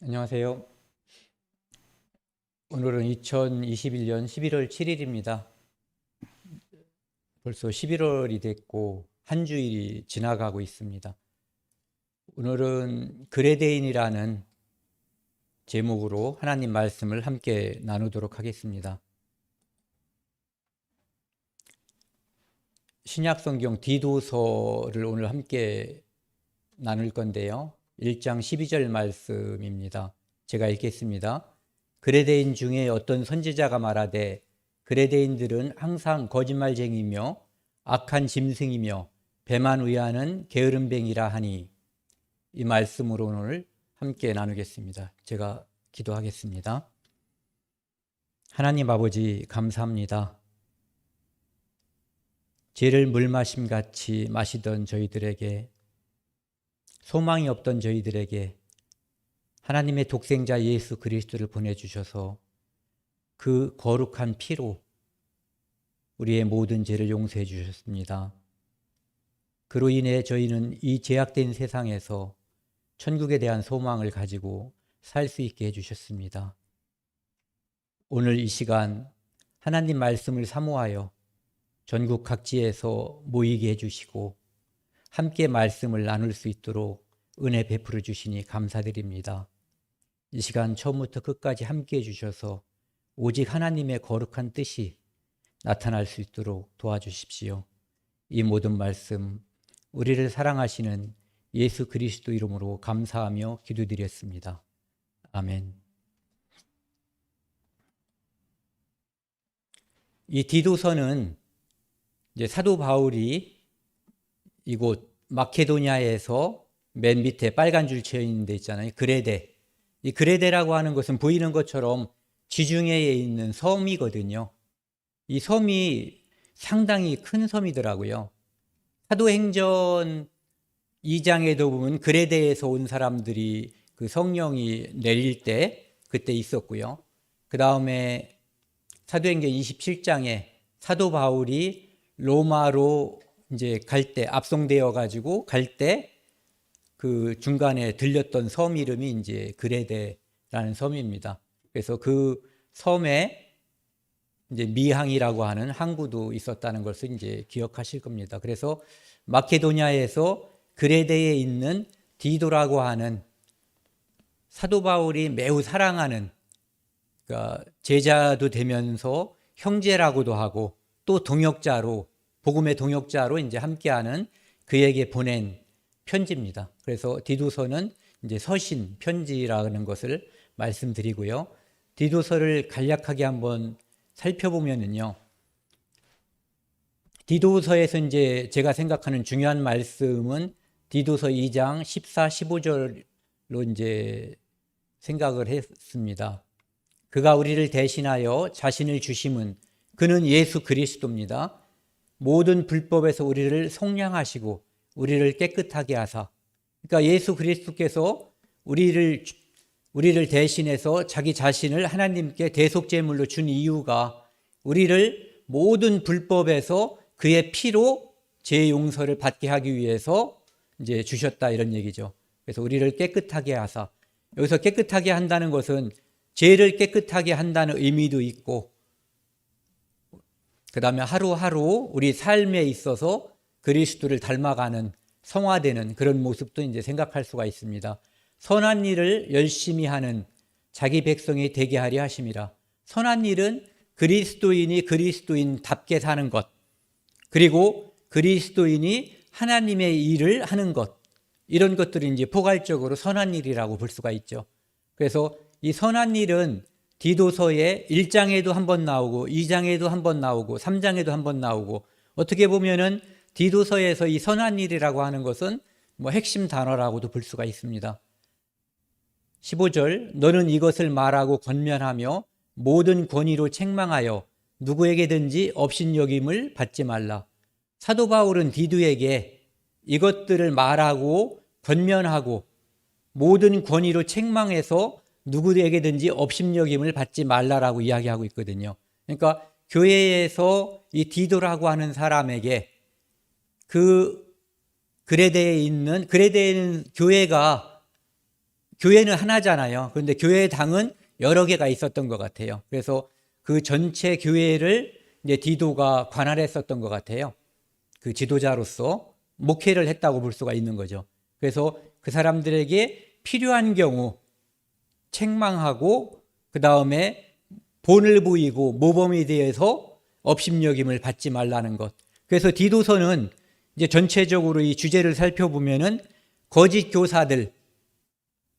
안녕하세요. 오늘은 2021년 11월 7일입니다. 벌써 11월이 됐고 한 주일이 지나가고 있습니다. 오늘은 그레데인이라는 제목으로 하나님 말씀을 함께 나누도록 하겠습니다. 신약성경 디도서를 오늘 함께 나눌 건데요. 1장 12절 말씀입니다. 제가 읽겠습니다. 그레데인 중에 어떤 선지자가 말하되 그레데인들은 항상 거짓말쟁이며 악한 짐승이며 배만 위하는 게으름뱅이라 하니, 이 말씀으로 오늘 함께 나누겠습니다. 제가 기도하겠습니다. 하나님 아버지, 감사합니다. 죄를 물마심같이 마시던 저희들에게, 소망이 없던 저희들에게 하나님의 독생자 예수 그리스도를 보내주셔서 그 거룩한 피로 우리의 모든 죄를 용서해 주셨습니다. 그로 인해 저희는 이 죄악된 세상에서 천국에 대한 소망을 가지고 살 수 있게 해주셨습니다. 오늘 이 시간 하나님 말씀을 사모하여 전국 각지에서 모이게 해주시고 함께 말씀을 나눌 수 있도록 은혜 베풀어 주시니 감사드립니다. 이 시간 처음부터 끝까지 함께 해주셔서 오직 하나님의 거룩한 뜻이 나타날 수 있도록 도와주십시오. 이 모든 말씀 우리를 사랑하시는 예수 그리스도 이름으로 감사하며 기도드렸습니다. 아멘. 이 디도서는 이제 사도 바울이 이곳 마케도니아에서 맨 밑에 빨간 줄 치어 있는 데 있잖아요. 그레데. 이 그레데라고 하는 것은 보이는 것처럼 지중해에 있는 섬이거든요. 이 섬이 상당히 큰 섬이더라고요. 사도행전 2장에도 보면 그레데에서 온 사람들이 그 성령이 내릴 때 그때 있었고요. 그 다음에 사도행전 27장에 사도 바울이 로마로 이제 갈 때, 압송되어 가지고 갈 때 그 중간에 들렸던 섬 이름이 이제 그레데라는 섬입니다. 그래서 그 섬에 이제 미항이라고 하는 항구도 있었다는 것을 이제 기억하실 겁니다. 그래서 마케도니아에서 그레데에 있는 디도라고 하는 사도 바울이 매우 사랑하는, 그러니까 제자도 되면서 형제라고도 하고 또 동역자로, 복음의 동역자로 이제 함께하는 그에게 보낸 편지입니다. 그래서 디도서는 이제 서신 편지라는 것을 말씀드리고요. 디도서를 간략하게 한번 살펴보면은요. 디도서에서 이제 제가 생각하는 중요한 말씀은 디도서 2장 14, 15절로 이제 생각을 했습니다. 그가 우리를 대신하여 자신을 주심은 그는 예수 그리스도입니다. 모든 불법에서 우리를 속량하시고 우리를 깨끗하게 하사, 그러니까 예수 그리스도께서 우리를 대신해서 자기 자신을 하나님께 대속제물로 준 이유가 우리를 모든 불법에서 그의 피로 죄 용서를 받게 하기 위해서 이제 주셨다, 이런 얘기죠. 그래서 우리를 깨끗하게 하사, 여기서 깨끗하게 한다는 것은 죄를 깨끗하게 한다는 의미도 있고, 그 다음에 하루하루 우리 삶에 있어서 그리스도를 닮아가는, 성화되는 그런 모습도 이제 생각할 수가 있습니다. 선한 일을 열심히 하는 자기 백성이 되게 하려 하심이라. 선한 일은 그리스도인이 그리스도인답게 사는 것, 그리고 그리스도인이 하나님의 일을 하는 것, 이런 것들이 이제 포괄적으로 선한 일이라고 볼 수가 있죠. 그래서 이 선한 일은 디도서의 1장에도 한번 나오고 2장에도 한번 나오고 3장에도 한번 나오고, 어떻게 보면은 디도서에서 이 선한 일이라고 하는 것은 뭐 핵심 단어라고도 볼 수가 있습니다. 15절, 너는 이것을 말하고 권면하며 모든 권위로 책망하여 누구에게든지 업신여김을 받지 말라. 사도 바울은 디도에게 이것들을 말하고 권면하고 모든 권위로 책망해서 누구에게든지 업신여김을 받지 말라라고 이야기하고 있거든요. 그러니까 교회에서 이 디도라고 하는 사람에게 그 그레데에 있는, 그레데에는 교회가 교회는 하나잖아요. 그런데 교회의 당은 여러 개가 있었던 것 같아요. 그래서 그 전체 교회를 이제 디도가 관할했었던 것 같아요. 그 지도자로서 목회를 했다고 볼 수가 있는 거죠. 그래서 그 사람들에게 필요한 경우 책망하고 그 다음에 본을 보이고 모범에 대해서 업신여김을 받지 말라는 것. 그래서 디도서는 이제 전체적으로 이 주제를 살펴보면은 거짓 교사들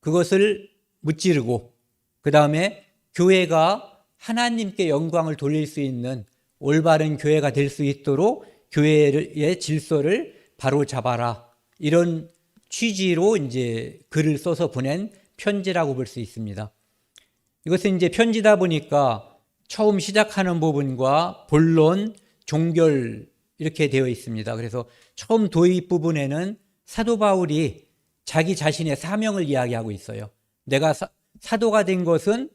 그것을 무찌르고 그 다음에 교회가 하나님께 영광을 돌릴 수 있는 올바른 교회가 될 수 있도록 교회의 질서를 바로 잡아라. 이런 취지로 이제 글을 써서 보낸 편지라고 볼 수 있습니다. 이것은 이제 편지다 보니까 처음 시작하는 부분과 본론, 종결 이렇게 되어 있습니다. 그래서 처음 도입 부분에는 사도 바울이 자기 자신의 사명을 이야기하고 있어요. 내가 사도가 된 것은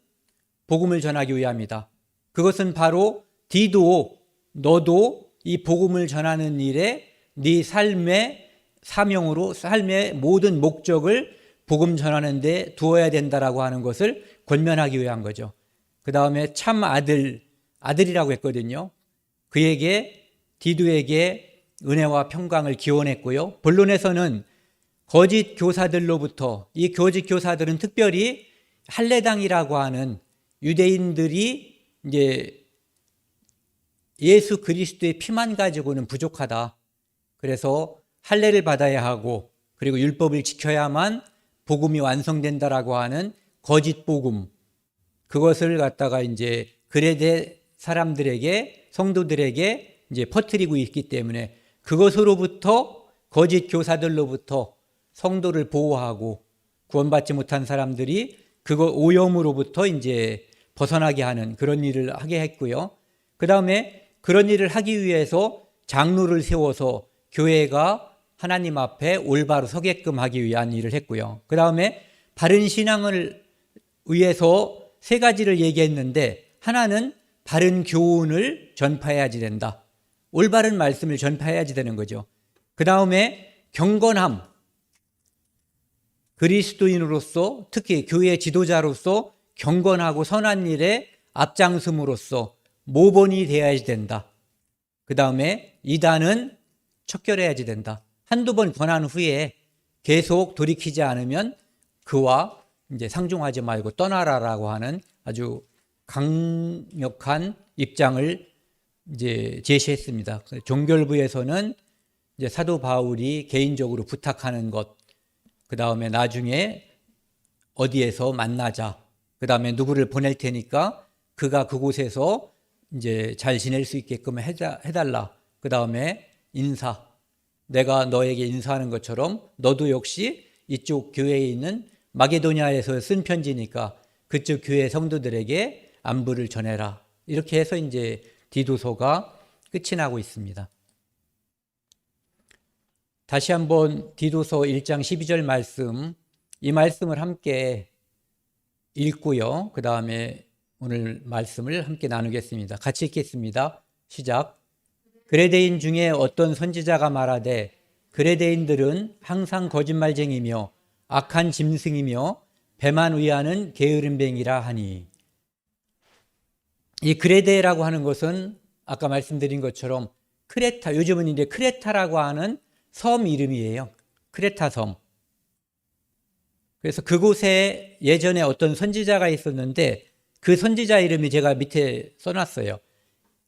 복음을 전하기 위함이다. 그것은 바로 디도, 너도 이 복음을 전하는 일에 네 삶의 사명으로 삶의 모든 목적을 복음 전하는 데 두어야 된다라고 하는 것을 권면하기 위한 거죠. 그 다음에 참 아들이라고 했거든요. 그에게 디도에게 은혜와 평강을 기원했고요. 본론에서는 거짓 교사들로부터 이 거짓 교사들은 특별히 할례당이라고 하는 유대인들이 이제 예수 그리스도의 피만 가지고는 부족하다. 그래서 할례를 받아야 하고 그리고 율법을 지켜야만 복음이 완성된다라고 하는 거짓 복음. 그것을 갖다가 이제 그레데 사람들에게 성도들에게 이제 퍼뜨리고 있기 때문에 그것으로부터 거짓 교사들로부터 성도를 보호하고 구원받지 못한 사람들이 그거 오염으로부터 이제 벗어나게 하는 그런 일을 하게 했고요. 그 다음에 그런 일을 하기 위해서 장로를 세워서 교회가 하나님 앞에 올바로 서게끔 하기 위한 일을 했고요. 그 다음에 바른 신앙을 위해서 세 가지를 얘기했는데 하나는 바른 교훈을 전파해야지 된다. 올바른 말씀을 전파해야지 되는 거죠. 그 다음에 경건함, 그리스도인으로서 특히 교회 지도자로서 경건하고 선한 일에 앞장섬으로써 모범이 되어야지 된다. 그 다음에 이단은 척결해야지 된다. 한두 번 권한 후에 계속 돌이키지 않으면 그와 이제 상종하지 말고 떠나라라고 하는 아주 강력한 입장을 이제 제시했습니다. 종결부에서는 이제 사도 바울이 개인적으로 부탁하는 것, 그 다음에 나중에 어디에서 만나자, 그 다음에 누구를 보낼 테니까 그가 그곳에서 이제 잘 지낼 수 있게끔 해달라. 그 다음에 인사, 내가 너에게 인사하는 것처럼 너도 역시 이쪽 교회에 있는 마게도냐에서 쓴 편지니까 그쪽 교회 성도들에게 안부를 전해라. 이렇게 해서 이제 디도서가 끝이 나고 있습니다. 다시 한번 디도서 1장 12절 말씀, 이 말씀을 함께 읽고요. 그 다음에 오늘 말씀을 함께 나누겠습니다. 같이 읽겠습니다. 시작. 그레데인 중에 어떤 선지자가 말하되 그레데인들은 항상 거짓말쟁이며 악한 짐승이며 배만 위하는 게으름뱅이라 하니. 이 그레데라고 하는 것은 아까 말씀드린 것처럼 크레타, 요즘은 이제 크레타라고 하는 섬 이름이에요. 크레타 섬. 그래서 그곳에 예전에 어떤 선지자가 있었는데 그 선지자 이름이 제가 밑에 써놨어요.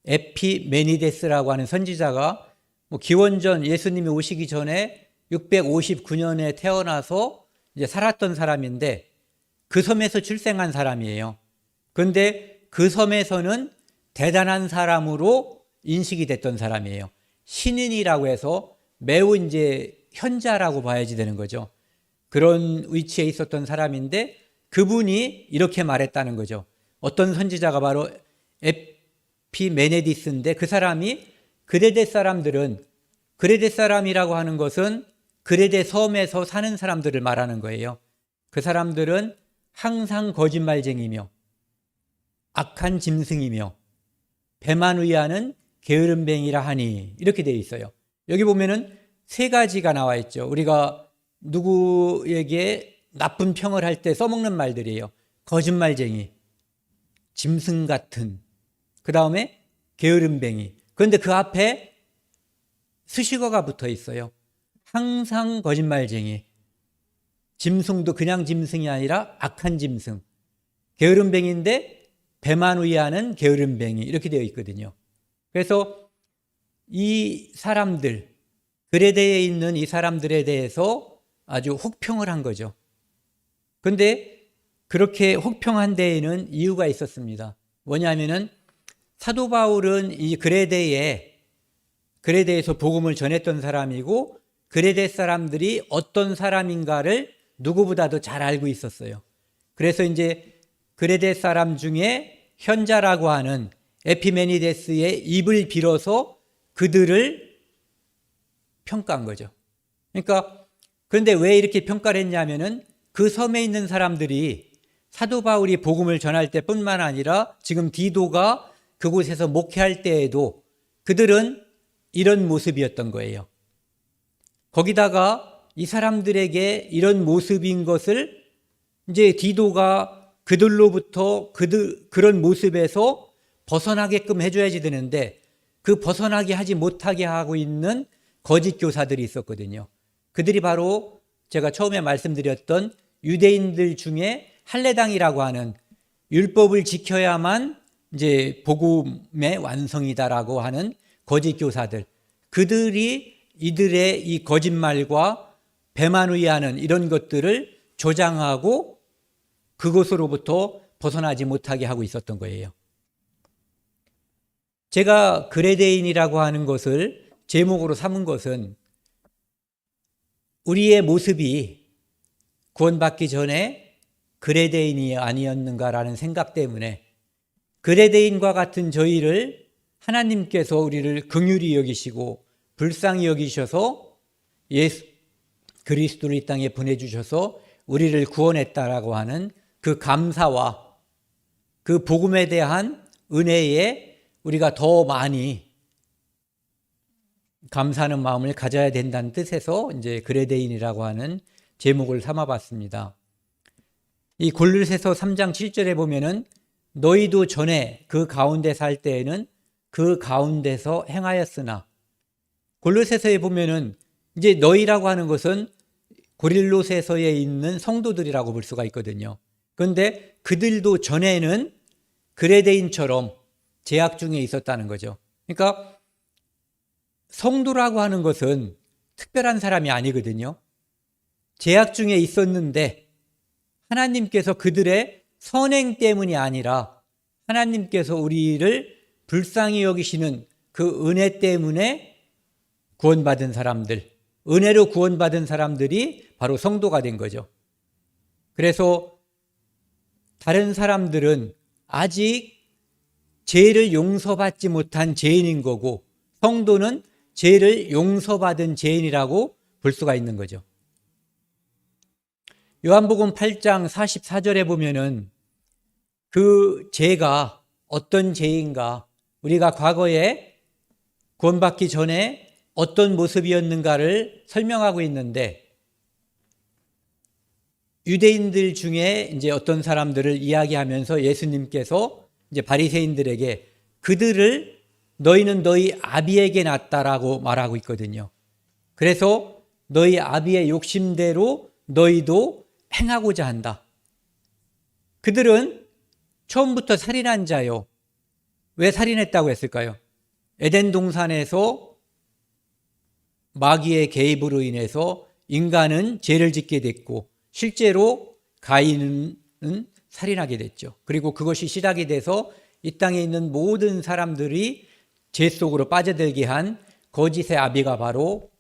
에피메니데스라고 하는 선지자가 기원전 예수님이 오시기 전에 659년에 태어나서 이제 살았던 사람인데 그 섬에서 출생한 사람이에요. 그런데 그 섬에서는 대단한 사람으로 인식이 됐던 사람이에요. 신인이라고 해서 매우 이제 현자라고 봐야지 되는 거죠. 그런 위치에 있었던 사람인데 그분이 이렇게 말했다는 거죠. 어떤 선지자가 바로 에피메네디스인데 그 사람이 그레데 사람들은, 그레데 사람이라고 하는 것은 그레데 섬에서 사는 사람들을 말하는 거예요. 그 사람들은 항상 거짓말쟁이며 악한 짐승이며 배만 위하는 게으름뱅이라 하니, 이렇게 되어 있어요. 여기 보면은 세 가지가 나와 있죠. 우리가 누구에게 나쁜 평을 할 때 써먹는 말들이에요. 거짓말쟁이, 짐승 같은, 그 다음에 게으름뱅이. 그런데 그 앞에 수식어가 붙어 있어요. 항상 거짓말쟁이. 짐승도 그냥 짐승이 아니라 악한 짐승. 게으름뱅이인데 배만 위하는 게으름뱅이. 이렇게 되어 있거든요. 그래서 이 사람들, 그레데에 있는 이 사람들에 대해서 아주 혹평을 한 거죠. 그런데 그렇게 혹평한 데에는 이유가 있었습니다. 뭐냐면은 사도 바울은 이 그레데에서 복음을 전했던 사람이고 그레데 사람들이 어떤 사람인가를 누구보다도 잘 알고 있었어요. 그래서 이제 그레데 사람 중에 현자라고 하는 에피메니데스의 입을 빌어서 그들을 평가한 거죠. 그러니까 그런데 왜 이렇게 평가를 했냐면은 그 섬에 있는 사람들이 사도 바울이 복음을 전할 때뿐만 아니라 지금 디도가 그곳에서 목회할 때에도 그들은 이런 모습이었던 거예요. 거기다가 이 사람들에게 이런 모습인 것을 이제 디도가 그들로부터 그런 모습에서 벗어나게끔 해줘야지 되는데 그 벗어나게 하지 못하게 하고 있는 거짓 교사들이 있었거든요. 그들이 바로 제가 처음에 말씀드렸던 유대인들 중에 할례당이라고 하는 율법을 지켜야만 이제 복음의 완성이다라고 하는 거짓 교사들. 그들이 이들의 이 거짓말과 배만 위하는 이런 것들을 조장하고 그것으로부터 벗어나지 못하게 하고 있었던 거예요. 제가 그레데인이라고 하는 것을 제목으로 삼은 것은 우리의 모습이 구원받기 전에 그레데인이 아니었는가라는 생각 때문에 그레데인과 같은 저희를 하나님께서 우리를 긍휼히 여기시고 불쌍히 여기셔서 예수 그리스도를 이 땅에 보내주셔서 우리를 구원했다라고 하는 그 감사와 그 복음에 대한 은혜에 우리가 더 많이 감사하는 마음을 가져야 된다는 뜻에서 이제 그레데인이라고 하는 제목을 삼아봤습니다. 이 골로새서 3장 7절에 보면은 너희도 전에 그 가운데 살 때에는 그 가운데서 행하였으나 골로새서에 보면은 이제 너희라고 하는 것은 고릴로새서에 있는 성도들이라고 볼 수가 있거든요. 그런데 그들도 전에는 그레데인처럼 죄악 중에 있었다는 거죠. 그러니까 성도라고 하는 것은 특별한 사람이 아니거든요. 죄악 중에 있었는데 하나님께서 그들의 선행 때문이 아니라 하나님께서 우리를 불쌍히 여기시는 그 은혜 때문에 구원받은 사람들, 은혜로 구원받은 사람들이 바로 성도가 된 거죠. 그래서 다른 사람들은 아직 죄를 용서받지 못한 죄인인 거고 성도는 죄를 용서받은 죄인이라고 볼 수가 있는 거죠. 요한복음 8장 44절에 보면은 그 죄가 어떤 죄인가, 우리가 과거에 구원받기 전에 어떤 모습이었는가를 설명하고 있는데 유대인들 중에 이제 어떤 사람들을 이야기하면서 예수님께서 이제 바리새인들에게 그들을 너희는 너희 아비에게 낳았다라고 말하고 있거든요. 그래서 너희 아비의 욕심대로 너희도 행하고자 한다. 그들은 처음부터 살인한 자요. 왜 살인했다고 했을까요? 에덴 동산에서 마귀의 개입으로 인해서 인간은 죄를 짓게 됐고 실제로 가인은 살인하게 됐죠. 그리고 그것이 시작이 돼서 이 땅에 있는 모든 사람들이 죄 속으로 빠져들게 한 거짓의 아비가 바로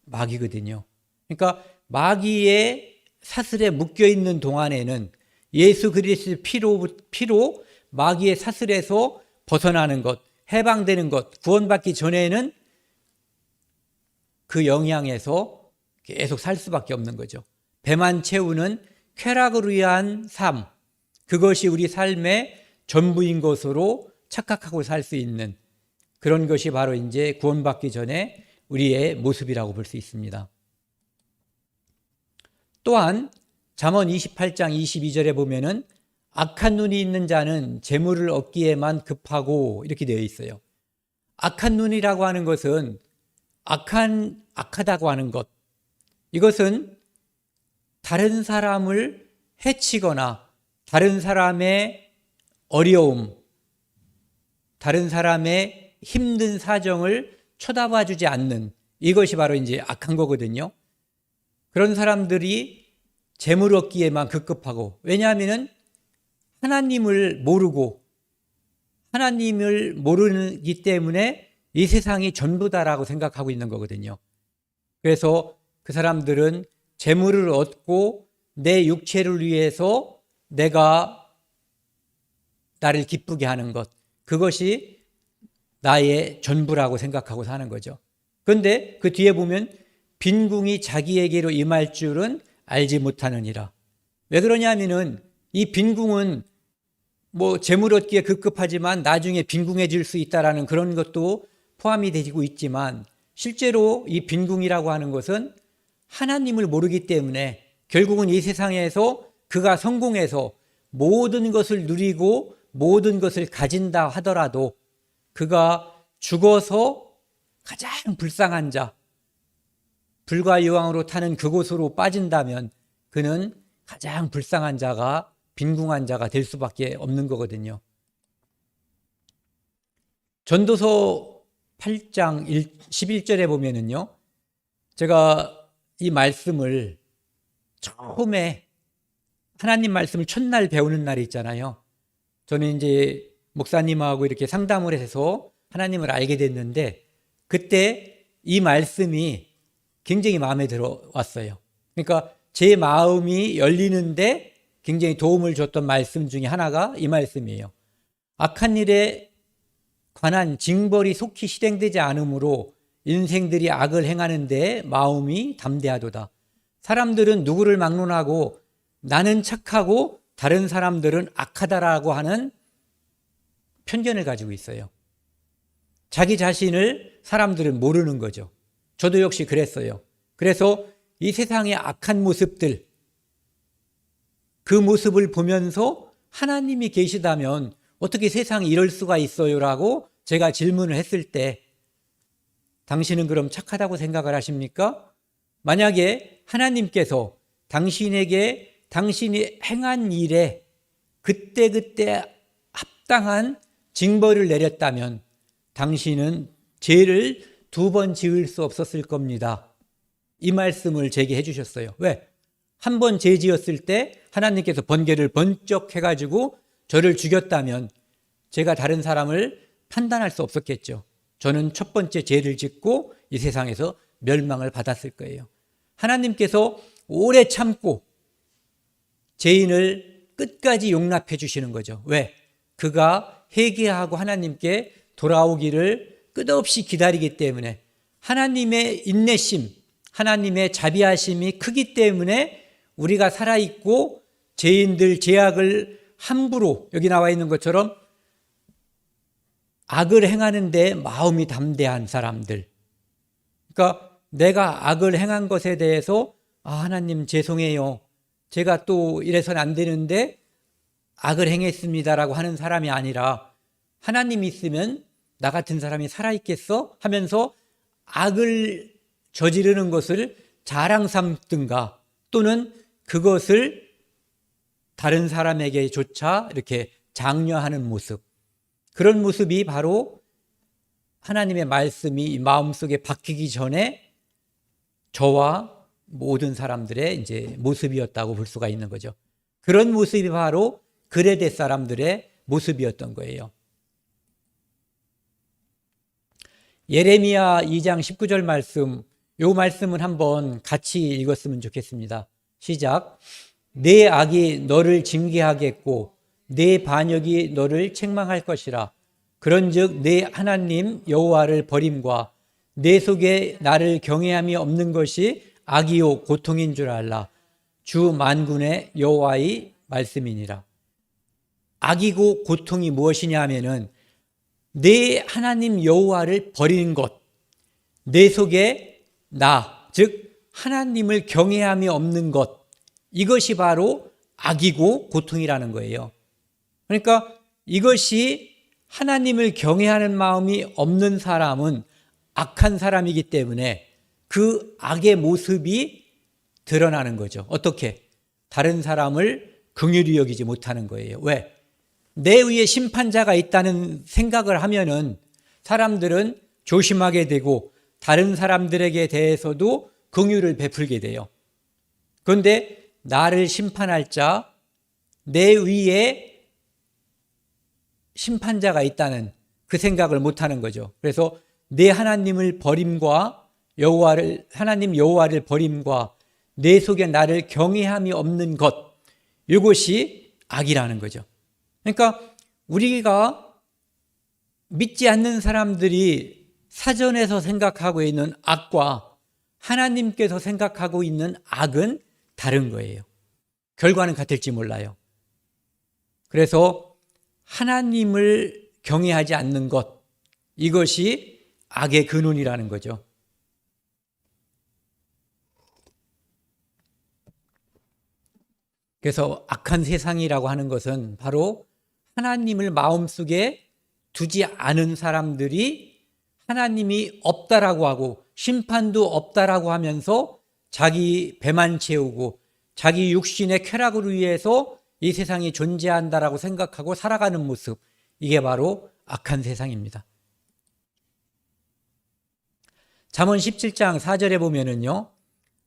마귀거든요. 그러니까 마귀의 사슬에 묶여있는 동안에는 예수 그리스도의 피로 마귀의 사슬에서 벗어나는 것, 해방되는 것, 구원받기 전에는 그 영향에서 계속 살 수밖에 없는 거죠. 배만 채우는 쾌락을 위한 삶, 그것이 우리 삶의 전부인 것으로 착각하고 살 수 있는 그런 것이 바로 이제 구원받기 전에 우리의 모습이라고 볼 수 있습니다. 또한 잠언 28장 22절에 보면은 악한 눈이 있는 자는 재물을 얻기에만 급하고 이렇게 되어 있어요. 악한 눈이라고 하는 것은 악하다고 하는 것. 이것은 다른 사람을 해치거나 다른 사람의 어려움, 다른 사람의 힘든 사정을 쳐다봐 주지 않는 이것이 바로 이제 악한 거거든요. 그런 사람들이 재물 얻기에만 급급하고, 왜냐하면은 하나님을 모르기 때문에 이 세상이 전부다라고 생각하고 있는 거거든요. 그래서 그 사람들은 재물을 얻고 내 육체를 위해서 나를 기쁘게 하는 것, 그것이 나의 전부라고 생각하고 사는 거죠. 그런데 그 뒤에 보면 빈궁이 자기에게로 임할 줄은 알지 못하느니라. 왜 그러냐면은 이 빈궁은 재물 얻기에 급급하지만 나중에 빈궁해질 수 있다라는 그런 것도 포함이 되고 있지만, 실제로 이 빈궁이라고 하는 것은 하나님을 모르기 때문에 결국은 이 세상에서 그가 성공해서 모든 것을 누리고 모든 것을 가진다 하더라도 그가 죽어서 가장 불쌍한 자, 불과 유황으로 타는 그곳으로 빠진다면 그는 가장 불쌍한 자가, 빈궁한 자가 될 수밖에 없는 거거든요. 전도서 8장 11절에 보면은요, 제가 이 말씀을 처음에 하나님 말씀을 첫날 배우는 날이 있잖아요. 저는 이제 목사님하고 이렇게 상담을 해서 하나님을 알게 됐는데, 그때 이 말씀이 굉장히 마음에 들어왔어요. 그러니까 제 마음이 열리는데 굉장히 도움을 줬던 말씀 중에 하나가 이 말씀이에요. 악한 일에 관한 징벌이 속히 실행되지 않으므로 인생들이 악을 행하는 데 마음이 담대하도다. 사람들은 누구를 막론하고 나는 착하고 다른 사람들은 악하다라고 하는 편견을 가지고 있어요. 자기 자신을 사람들은 모르는 거죠. 저도 역시 그랬어요. 그래서 이 세상의 악한 모습들, 그 모습을 보면서 하나님이 계시다면 어떻게 세상이 이럴 수가 있어요? 라고 제가 질문을 했을 때, 당신은 그럼 착하다고 생각을 하십니까? 만약에 하나님께서 당신에게 당신이 행한 일에 그때그때 합당한 징벌을 내렸다면 당신은 죄를 2번 지을 수 없었을 겁니다. 이 말씀을 제게 해주셨어요. 왜? 한 번 죄 지었을 때 하나님께서 번개를 번쩍 해가지고 저를 죽였다면 제가 다른 사람을 판단할 수 없었겠죠. 저는 첫 번째 죄를 짓고 이 세상에서 멸망을 받았을 거예요. 하나님께서 오래 참고 죄인을 끝까지 용납해 주시는 거죠. 왜? 그가 회개하고 하나님께 돌아오기를 끝없이 기다리기 때문에, 하나님의 인내심, 하나님의 자비하심이 크기 때문에 우리가 살아있고 죄인들 죄악을 함부로, 여기 나와 있는 것처럼 악을 행하는데 마음이 담대한 사람들, 그러니까 내가 악을 행한 것에 대해서 하나님 죄송해요, 제가 또 이래서는 안 되는데 악을 행했습니다라고 하는 사람이 아니라, 하나님이 있으면 나 같은 사람이 살아있겠어? 하면서 악을 저지르는 것을 자랑 삼든가, 또는 그것을 다른 사람에게조차 이렇게 장려하는 모습, 그런 모습이 바로 하나님의 말씀이 마음속에 박히기 전에 저와 모든 사람들의 이제 모습이었다고 볼 수가 있는 거죠. 그런 모습이 바로 그레데 사람들의 모습이었던 거예요. 예레미야 2장 19절 말씀, 이 말씀은 한번 같이 읽었으면 좋겠습니다. 시작. 내 악이 너를 징계하겠고 내 반역이 너를 책망할 것이라. 그런즉 내 하나님 여호와를 버림과 내 속에 나를 경외함이 없는 것이 악이요 고통인 줄 알라. 주 만군의 여호와의 말씀이니라. 악이고 고통이 무엇이냐 하면은 내 하나님 여호와를 버리는 것, 내 속에 나, 즉 하나님을 경외함이 없는 것, 이것이 바로 악이고 고통이라는 거예요. 그러니까 이것이 하나님을 경외하는 마음이 없는 사람은 악한 사람이기 때문에 그 악의 모습이 드러나는 거죠. 어떻게? 다른 사람을 긍휼히 여기지 못하는 거예요. 왜? 내 위에 심판자가 있다는 생각을 하면은 사람들은 조심하게 되고 다른 사람들에게 대해서도 긍휼을 베풀게 돼요. 그런데 나를 심판할 자, 내 위에 심판자가 있다는 그 생각을 못하는 거죠. 그래서 내 하나님을 버림과 하나님 여호와를 버림과 내 속에 나를 경외함이 없는 것, 이것이 악이라는 거죠. 그러니까 우리가 믿지 않는 사람들이 사전에서 생각하고 있는 악과 하나님께서 생각하고 있는 악은 다른 거예요. 결과는 같을지 몰라요. 그래서 하나님을 경외하지 않는 것, 이것이 악의 근원이라는 거죠. 그래서 악한 세상이라고 하는 것은 바로 하나님을 마음속에 두지 않은 사람들이 하나님이 없다라고 하고 심판도 없다라고 하면서 자기 배만 채우고 자기 육신의 쾌락을 위해서 이 세상이 존재한다라고 생각하고 살아가는 모습, 이게 바로 악한 세상입니다. 잠언 17장 4절에 보면은요,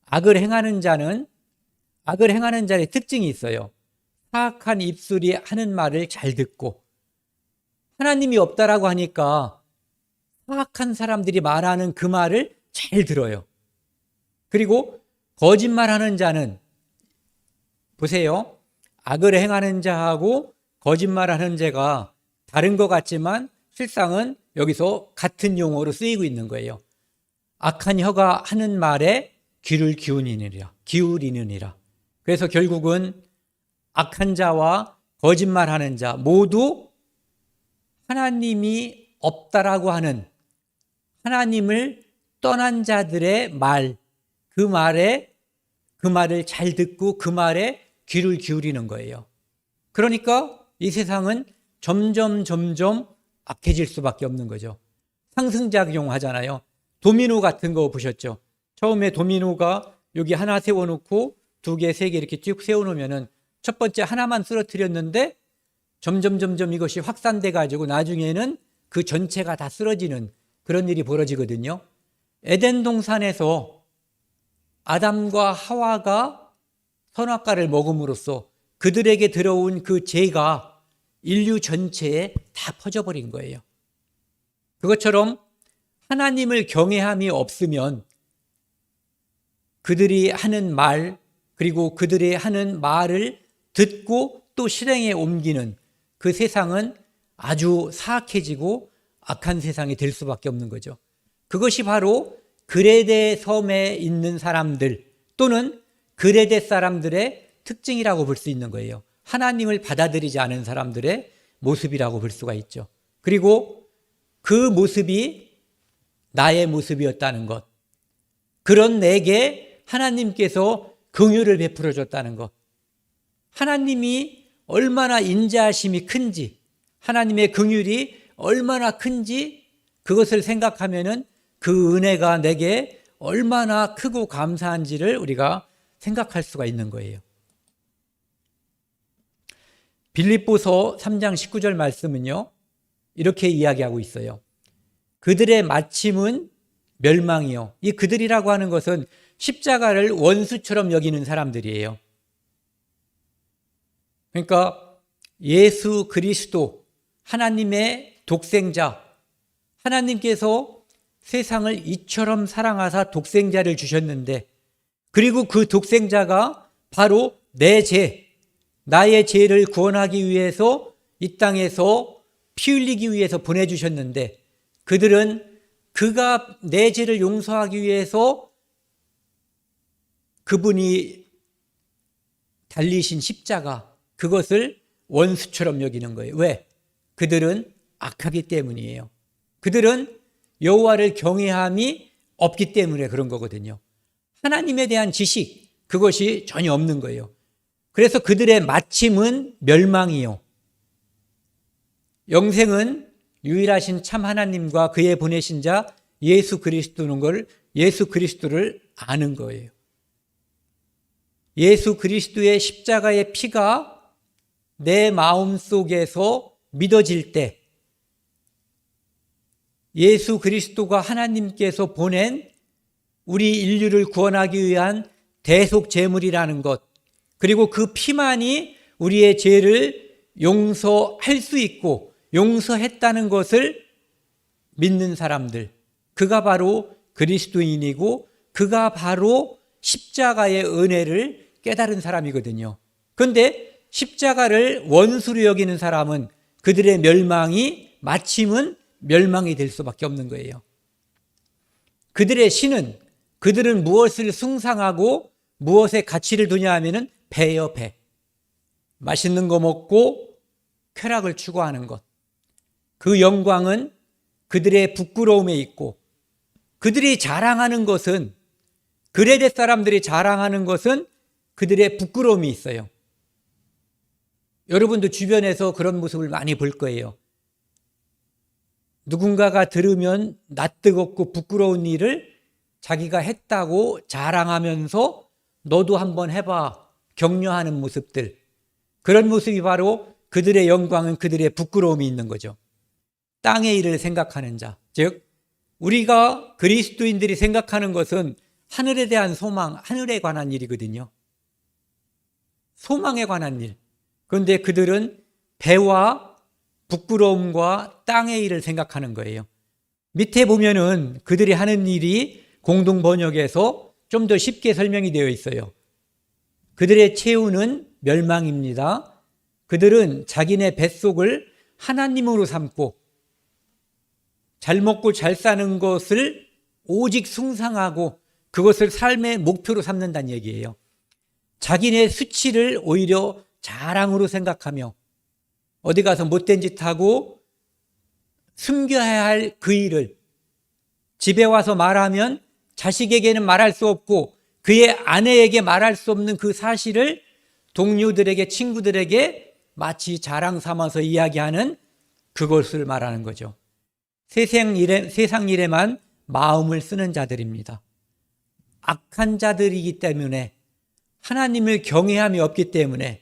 악을 행하는 자의 특징이 있어요. 사악한 입술이 하는 말을 잘 듣고, 하나님이 없다라고 하니까 사악한 사람들이 말하는 그 말을 잘 들어요. 그리고 거짓말하는 자는, 보세요, 악을 행하는 자하고 거짓말하는 자가 다른 것 같지만 실상은 여기서 같은 용어로 쓰이고 있는 거예요. 악한 혀가 하는 말에 귀를 기울이느니라. 그래서 결국은 악한 자와 거짓말하는 자 모두 하나님이 없다라고 하는, 하나님을 떠난 자들의 말, 그 말을 잘 듣고 그 말에 귀를 기울이는 거예요. 그러니까 이 세상은 점점 악해질 수밖에 없는 거죠. 상승작용 하잖아요. 도미노 같은 거 보셨죠? 처음에 도미노가 여기 하나 세워놓고 2개, 3개 이렇게 쭉 세워놓으면은 첫 번째 하나만 쓰러뜨렸는데 점점 이것이 확산돼 가지고 나중에는 그 전체가 다 쓰러지는 그런 일이 벌어지거든요. 에덴 동산에서 아담과 하와가 선악과를 먹음으로써 그들에게 들어온 그 죄가 인류 전체에 다 퍼져버린 거예요. 그것처럼 하나님을 경외함이 없으면 그들이 하는 말, 그리고 그들이 하는 말을 듣고 또 실행에 옮기는 그 세상은 아주 사악해지고 악한 세상이 될 수밖에 없는 거죠. 그것이 바로 그레데 섬에 있는 사람들 또는 그레데 사람들의 특징이라고 볼 수 있는 거예요. 하나님을 받아들이지 않은 사람들의 모습이라고 볼 수가 있죠. 그리고 그 모습이 나의 모습이었다는 것, 그런 내게 하나님께서 긍휼을 베풀어 줬다는 것, 하나님이 얼마나 인자하심이 큰지, 하나님의 긍휼이 얼마나 큰지 그것을 생각하면은 그 은혜가 내게 얼마나 크고 감사한지를 우리가 생각할 수가 있는 거예요. 빌립보서 3장 19절 말씀은요, 이렇게 이야기하고 있어요. 그들의 마침은 멸망이요. 이 그들이라고 하는 것은 십자가를 원수처럼 여기는 사람들이에요. 그러니까 예수 그리스도, 하나님의 독생자, 하나님께서 세상을 이처럼 사랑하사 독생자를 주셨는데, 그리고 그 독생자가 바로 내 죄, 나의 죄를 구원하기 위해서 이 땅에서 피 흘리기 위해서 보내주셨는데, 그들은 그가 내 죄를 용서하기 위해서 그분이 달리신 십자가, 그것을 원수처럼 여기는 거예요. 왜? 그들은 악하기 때문이에요. 그들은 여호와를 경외함이 없기 때문에 그런 거거든요. 하나님에 대한 지식, 그것이 전혀 없는 거예요. 그래서 그들의 마침은 멸망이요. 영생은 유일하신 참 하나님과 그의 보내신 자 예수 그리스도를 아는 거예요. 예수 그리스도의 십자가의 피가 내 마음 속에서 믿어질 때 예수 그리스도가 하나님께서 보낸 우리 인류를 구원하기 위한 대속 제물이라는 것, 그리고 그 피만이 우리의 죄를 용서할 수 있고 용서했다는 것을 믿는 사람들, 그가 바로 그리스도인이고 그가 바로 십자가의 은혜를 깨달은 사람이거든요. 그런데 십자가를 원수로 여기는 사람은 그들의 멸망이 마침은 멸망이 될 수밖에 없는 거예요. 그들의 신은, 그들은 무엇을 숭상하고 무엇에 가치를 두냐 하면은 배요, 배. 맛있는 거 먹고 쾌락을 추구하는 것. 그 영광은 그들의 부끄러움에 있고, 그들이 자랑하는 것은, 그레데 사람들이 자랑하는 것은 그들의 부끄러움이 있어요. 여러분도 주변에서 그런 모습을 많이 볼 거예요. 누군가가 들으면 낯뜨겁고 부끄러운 일을 자기가 했다고 자랑하면서 너도 한번 해봐, 격려하는 모습들. 그런 모습이 바로 그들의 영광은 그들의 부끄러움이 있는 거죠. 땅의 일을 생각하는 자, 즉 우리가 그리스도인들이 생각하는 것은 하늘에 대한 소망, 하늘에 관한 일이거든요. 소망에 관한 일. 그런데 그들은 배와 부끄러움과 땅의 일을 생각하는 거예요. 밑에 보면은 그들이 하는 일이 공동 번역에서 좀 더 쉽게 설명이 되어 있어요. 그들의 최후는 멸망입니다. 그들은 자기네 뱃속을 하나님으로 삼고 잘 먹고 잘 사는 것을 오직 숭상하고 그것을 삶의 목표로 삼는다는 얘기예요. 자기네 수치를 오히려 자랑으로 생각하며 어디 가서 못된 짓 하고 숨겨야 할 그 일을 집에 와서 말하면 자식에게는 말할 수 없고 그의 아내에게 말할 수 없는 그 사실을 동료들에게, 친구들에게 마치 자랑 삼아서 이야기하는 그것을 말하는 거죠. 세상 일에만 마음을 쓰는 자들입니다. 악한 자들이기 때문에, 하나님을 경외함이 없기 때문에,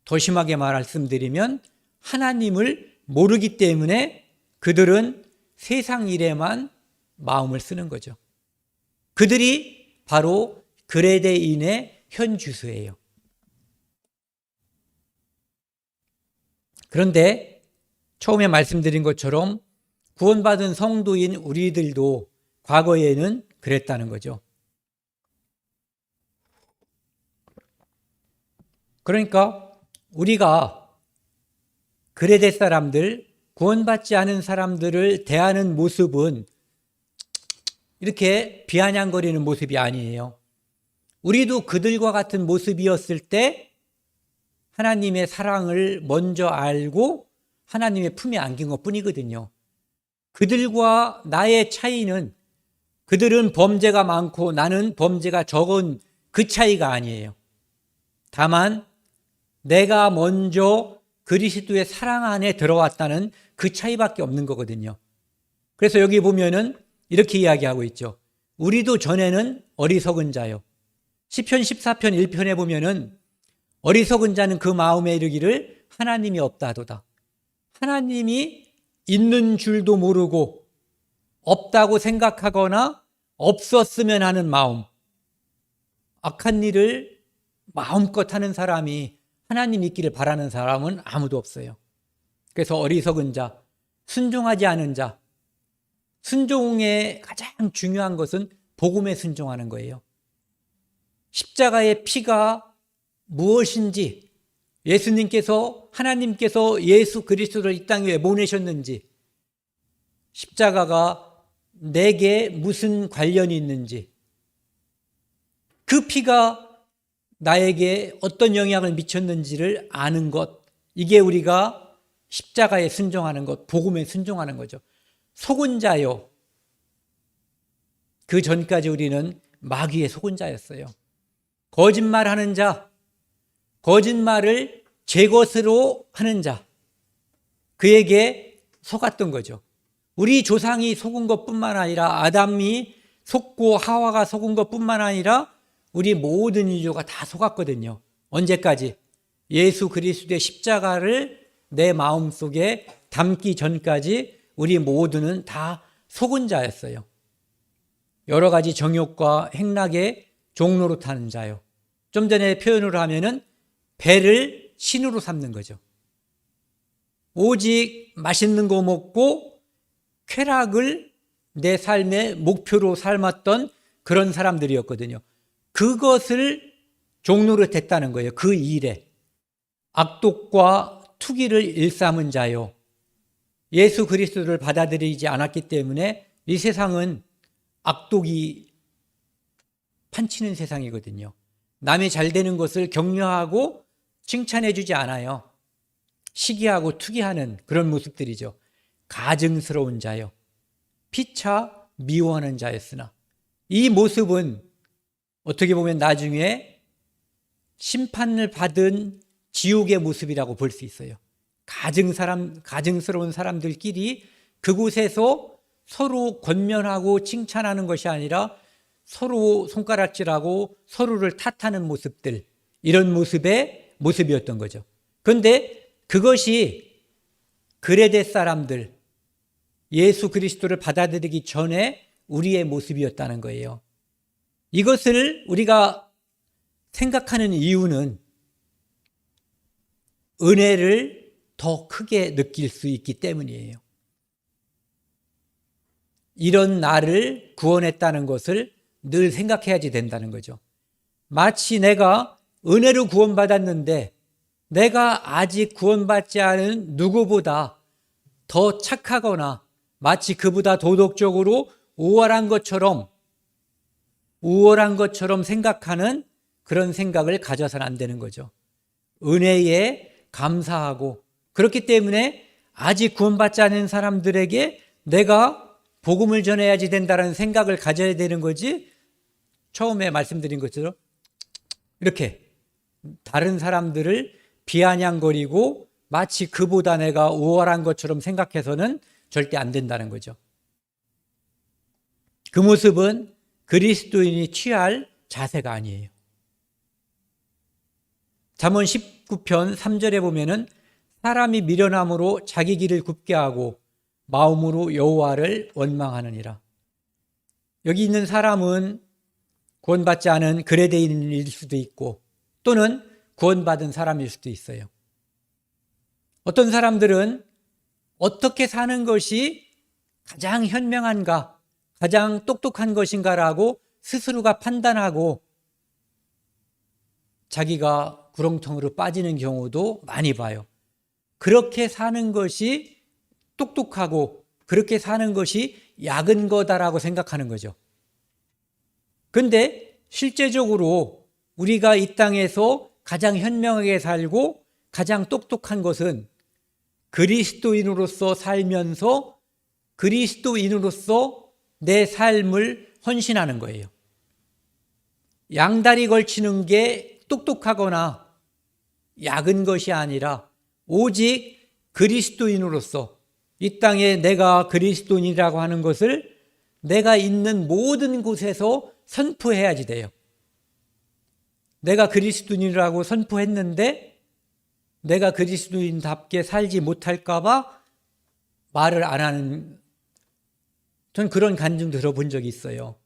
더 심하게 말씀드리면 하나님을 모르기 때문에 그들은 세상 일에만 마음을 쓰는 거죠. 그들이 바로 그레데인의 현주소예요. 그런데 처음에 말씀드린 것처럼 구원받은 성도인 우리들도 과거에는 그랬다는 거죠. 그러니까 우리가 그레데 사람들, 구원받지 않은 사람들을 대하는 모습은 이렇게 비아냥거리는 모습이 아니에요. 우리도 그들과 같은 모습이었을 때 하나님의 사랑을 먼저 알고 하나님의 품에 안긴 것뿐이거든요. 그들과 나의 차이는 그들은 범죄가 많고 나는 범죄가 적은 그 차이가 아니에요. 다만 내가 먼저 그리스도의 사랑 안에 들어왔다는 그 차이밖에 없는 거거든요. 그래서 여기 보면은 이렇게 이야기하고 있죠. 우리도 전에는 어리석은 자요. 시편 14편 1편에 보면은 어리석은 자는 그 마음에 이르기를 하나님이 없다도다. 하나님이 있는 줄도 모르고 없다고 생각하거나 없었으면 하는 마음, 악한 일을 마음껏 하는 사람이 하나님 있기를 바라는 사람은 아무도 없어요. 그래서 어리석은 자, 순종하지 않은 자, 순종의 가장 중요한 것은 복음에 순종하는 거예요. 십자가의 피가 무엇인지, 예수님께서, 하나님께서 예수 그리스도를 이 땅에 왜 보내셨는지, 십자가가 내게 무슨 관련이 있는지, 그 피가 나에게 어떤 영향을 미쳤는지를 아는 것, 이게 우리가 십자가에 순종하는 것, 복음에 순종하는 거죠. 속은 자요. 그 전까지 우리는 마귀의 속은 자였어요. 거짓말하는 자, 거짓말을 제 것으로 하는 자, 그에게 속았던 거죠. 우리 조상이 속은 것뿐만 아니라 아담이 속고 하와가 속은 것뿐만 아니라 우리 모든 인류가 다 속았거든요. 언제까지? 예수 그리스도의 십자가를 내 마음속에 담기 전까지 우리 모두는 다 속은 자였어요. 여러 가지 정욕과 행락의 종로로 타는 자요. 좀 전에 표현으로 하면은 배를 신으로 삼는 거죠. 오직 맛있는 거 먹고 쾌락을 내 삶의 목표로 삼았던 그런 사람들이었거든요. 그것을 종로로 댔다는 거예요. 그 일에. 악독과 투기를 일삼은 자요. 예수 그리스도를 받아들이지 않았기 때문에 이 세상은 악독이 판치는 세상이거든요. 남이 잘 되는 것을 격려하고 칭찬해 주지 않아요. 시기하고 투기하는 그런 모습들이죠. 가증스러운 자요. 피차 미워하는 자였으나 이 모습은 어떻게 보면 나중에 심판을 받은 지옥의 모습이라고 볼 수 있어요. 가증스러운 사람들끼리 그곳에서 서로 권면하고 칭찬하는 것이 아니라 서로 손가락질하고 서로를 탓하는 모습들, 이런 모습이었던 거죠. 그런데 그것이 그레데 사람들, 예수 그리스도를 받아들이기 전에 우리의 모습이었다는 거예요. 이것을 우리가 생각하는 이유는 은혜를 더 크게 느낄 수 있기 때문이에요. 이런 나를 구원했다는 것을 늘 생각해야지 된다는 거죠. 마치 내가 은혜로 구원받았는데 내가 아직 구원받지 않은 누구보다 더 착하거나 마치 그보다 도덕적으로 우월한 것처럼 생각하는 그런 생각을 가져서는 안 되는 거죠. 은혜에 감사하고, 그렇기 때문에 아직 구원받지 않은 사람들에게 내가 복음을 전해야지 된다는 생각을 가져야 되는 거지, 처음에 말씀드린 것처럼 이렇게 다른 사람들을 비아냥거리고 마치 그보다 내가 우월한 것처럼 생각해서는 절대 안 된다는 거죠. 그 모습은 그리스도인이 취할 자세가 아니에요. 잠언 19편 3절에 보면은 사람이 미련함으로 자기 길을 굽게 하고 마음으로 여호와를 원망하느니라. 여기 있는 사람은 구원받지 않은 그레데인일 수도 있고 또는 구원받은 사람일 수도 있어요. 어떤 사람들은 어떻게 사는 것이 가장 현명한가, 가장 똑똑한 것인가라고 스스로가 판단하고 자기가 구렁텅이로 빠지는 경우도 많이 봐요. 그렇게 사는 것이 똑똑하고 그렇게 사는 것이 약은 거다라고 생각하는 거죠. 그런데 실제적으로 우리가 이 땅에서 가장 현명하게 살고 가장 똑똑한 것은 그리스도인으로서 살면서 그리스도인으로서 내 삶을 헌신하는 거예요. 양다리 걸치는 게 똑똑하거나 약은 것이 아니라 오직 그리스도인으로서 이 땅에 내가 그리스도인이라고 하는 것을 내가 있는 모든 곳에서 선포해야지 돼요. 내가 그리스도인이라고 선포했는데 내가 그리스도인답게 살지 못할까 봐 말을 안 하는, 전 그런 간증 들어본 적이 있어요.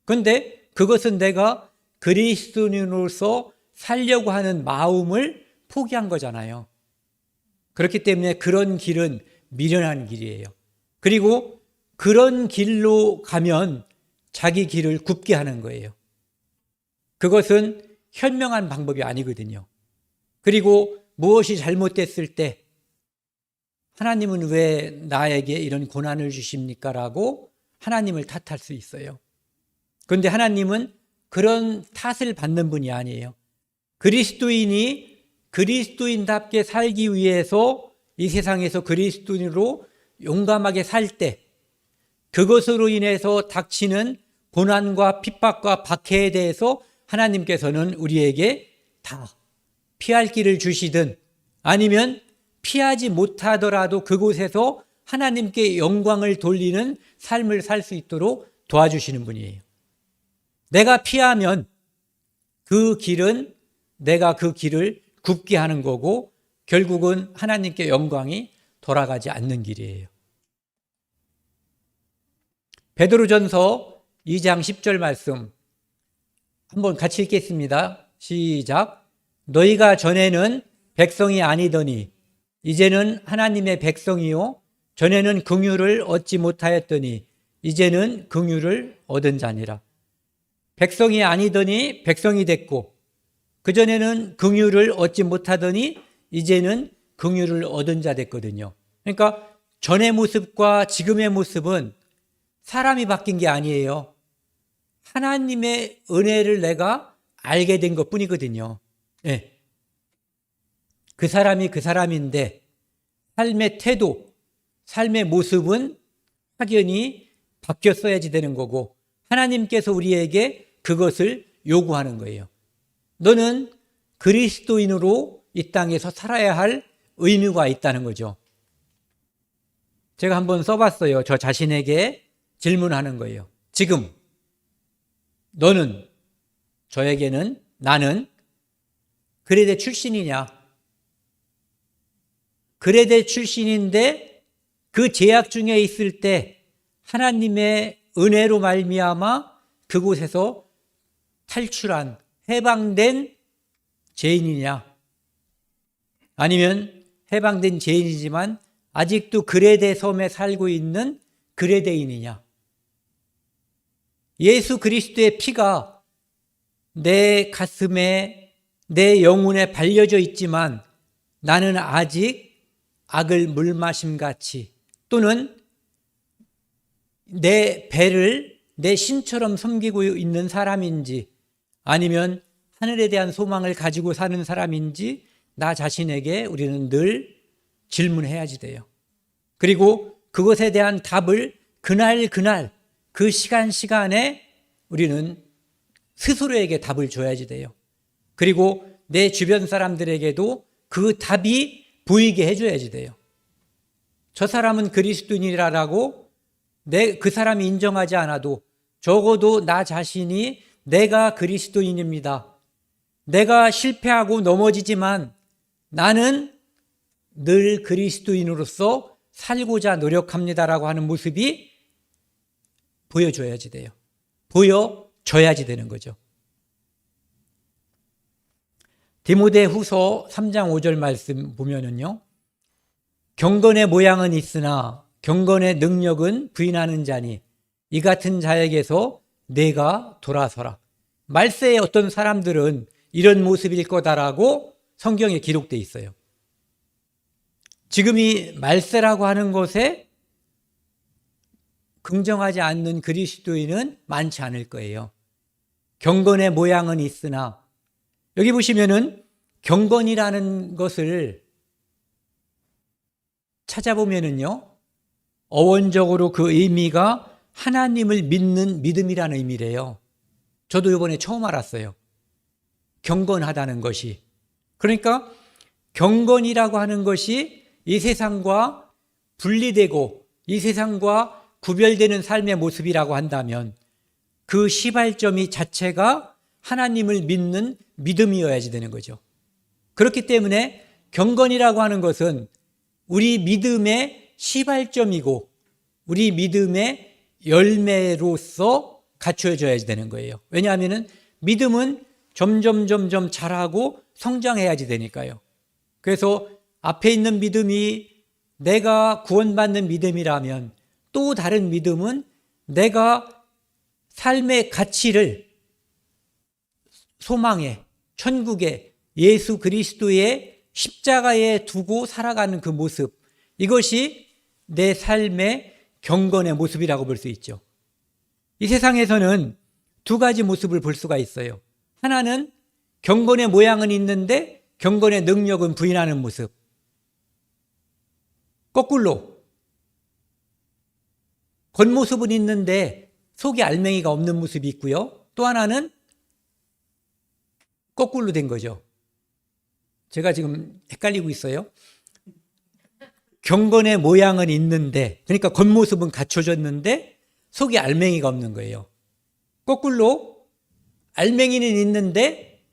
그런데 그것은 내가 그리스도인으로서 살려고 하는 마음을 포기한 거잖아요. 그렇기 때문에 그런 길은 미련한 길이에요. 그리고 그런 길로 가면 자기 길을 굽게 하는 거예요. 그것은 현명한 방법이 아니거든요. 그리고 무엇이 잘못됐을 때 하나님은 왜 나에게 이런 고난을 주십니까? 라고 하나님을 탓할 수 있어요. 그런데 하나님은 그런 탓을 받는 분이 아니에요. 그리스도인이 그리스도인답게 살기 위해서 이 세상에서 그리스도인으로 용감하게 살 때 그것으로 인해서 닥치는 고난과 핍박과 박해에 대해서 하나님께서는 우리에게 다 피할 길을 주시든 아니면 피하지 못하더라도 그곳에서 하나님께 영광을 돌리는 삶을 살 수 있도록 도와주시는 분이에요. 내가 피하면 내가 그 길을 굽게 하는 거고 결국은 하나님께 영광이 돌아가지 않는 길이에요. 베드로전서 2장 10절 말씀 한번 같이 읽겠습니다. 시작. 너희가 전에는 백성이 아니더니 이제는 하나님의 백성이요 전에는 긍휼을 얻지 못하였더니 이제는 긍휼을 얻은 자니라. 백성이 아니더니 백성이 됐고 그전에는 긍휼을 얻지 못하더니 이제는 긍휼을 얻은 자 됐거든요. 그러니까 전의 모습과 지금의 모습은 사람이 바뀐 게 아니에요. 하나님의 은혜를 내가 알게 된 것뿐이거든요. 네. 그 사람이 그 사람인데 삶의 태도, 삶의 모습은 확연히 바뀌었어야지 되는 거고 하나님께서 우리에게 그것을 요구하는 거예요. 너는 그리스도인으로 이 땅에서 살아야 할 의무가 있다는 거죠. 제가 한번 써봤어요. 저 자신에게 질문하는 거예요. 지금 너는, 저에게는, 나는 그레데 출신이냐? 그레데 출신인데 그 제약 중에 있을 때 하나님의 은혜로 말미암아 그곳에서 탈출한, 해방된 죄인이냐? 아니면 해방된 죄인이지만 아직도 그레데 섬에 살고 있는 그레데인이냐? 예수 그리스도의 피가 내 가슴에, 내 영혼에 발려져 있지만 나는 아직 악을 물마심같이 또는 내 배를 내 신처럼 섬기고 있는 사람인지 아니면 하늘에 대한 소망을 가지고 사는 사람인지 나 자신에게 우리는 늘 질문해야지 돼요. 그리고 그것에 대한 답을 그날 그 시간에 우리는 스스로에게 답을 줘야지 돼요. 그리고 내 주변 사람들에게도 그 답이 보이게 해줘야지 돼요. 저 사람은 그리스도인이라고 그 사람이 인정하지 않아도 적어도 나 자신이 내가 그리스도인입니다. 내가 실패하고 넘어지지만 나는 늘 그리스도인으로서 살고자 노력합니다라고 하는 모습이 보여줘야지 돼요. 보여줘야지 되는 거죠. 디모데후서 3장 5절 말씀 보면은요. 경건의 모양은 있으나 경건의 능력은 부인하는 자니 이 같은 자에게서 내가 돌아서라. 말세의 어떤 사람들은 이런 모습일 거다라고 성경에 기록되어 있어요. 지금 이 말세라고 하는 것에 긍정하지 않는 그리스도인은 많지 않을 거예요. 경건의 모양은 있으나 여기 보시면은 경건이라는 것을 찾아보면은요. 어원적으로 그 의미가 하나님을 믿는 믿음이라는 의미래요. 저도 이번에 처음 알았어요. 경건하다는 것이. 그러니까 경건이라고 하는 것이 이 세상과 분리되고 이 세상과 구별되는 삶의 모습이라고 한다면 그 시발점이 자체가 하나님을 믿는 믿음이어야지 되는 거죠. 그렇기 때문에 경건이라고 하는 것은 우리 믿음의 시발점이고 우리 믿음의 열매로서 갖춰져야지 되는 거예요. 왜냐하면 믿음은 점점 자라고 성장해야지 되니까요. 그래서 앞에 있는 믿음이 내가 구원받는 믿음이라면 또 다른 믿음은 내가 삶의 가치를 소망에, 천국에, 예수 그리스도의 십자가에 두고 살아가는 그 모습, 이것이 내 삶의 경건의 모습이라고 볼 수 있죠. 이 세상에서는 두 가지 모습을 볼 수가 있어요. 하나는 경건의 모양은 있는데 경건의 능력은 부인하는 모습. 거꾸로 겉모습은 있는데 속에 알맹이가 없는 모습이 있고요. 또 하나는 거꾸로 된 거죠. 제가 지금 헷갈리고 있어요. 경건의 모양은 있는데, 그러니까 겉모습은 갖춰졌는데 속에 알맹이가 없는 거예요. 거꾸로 알맹이는 있는데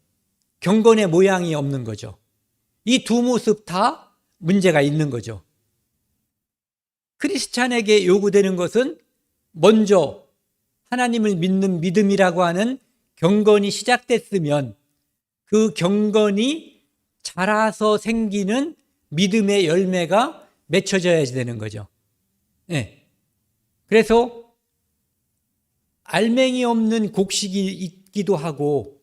경건의 모양이 없는 거죠. 이 두 모습 다 문제가 있는 거죠. 크리스찬에게 요구되는 것은 먼저 하나님을 믿는 믿음이라고 하는 경건이 시작됐으면 그 경건이 자라서 생기는 믿음의 열매가 맺혀져야 되는 거죠. 네. 그래서 알맹이 없는 곡식이 있기도 하고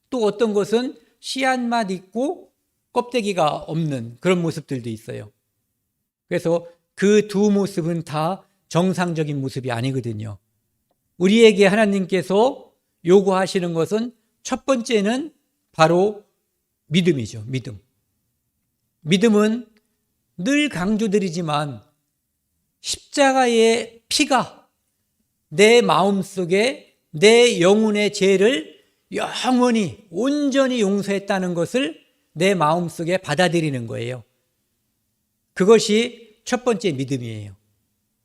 또 어떤 것은 씨앗만 있고 껍데기가 없는 그런 모습들도 있어요. 그래서 그 두 모습은 다 정상적인 모습이 아니거든요. 우리에게 하나님께서 요구하시는 것은 첫 번째는 바로 믿음이죠. 믿음은 늘 강조드리지만 십자가의 피가 내 마음속에 내 영혼의 죄를 영원히 온전히 용서했다는 것을 내 마음속에 받아들이는 거예요. 그것이 첫 번째 믿음이에요.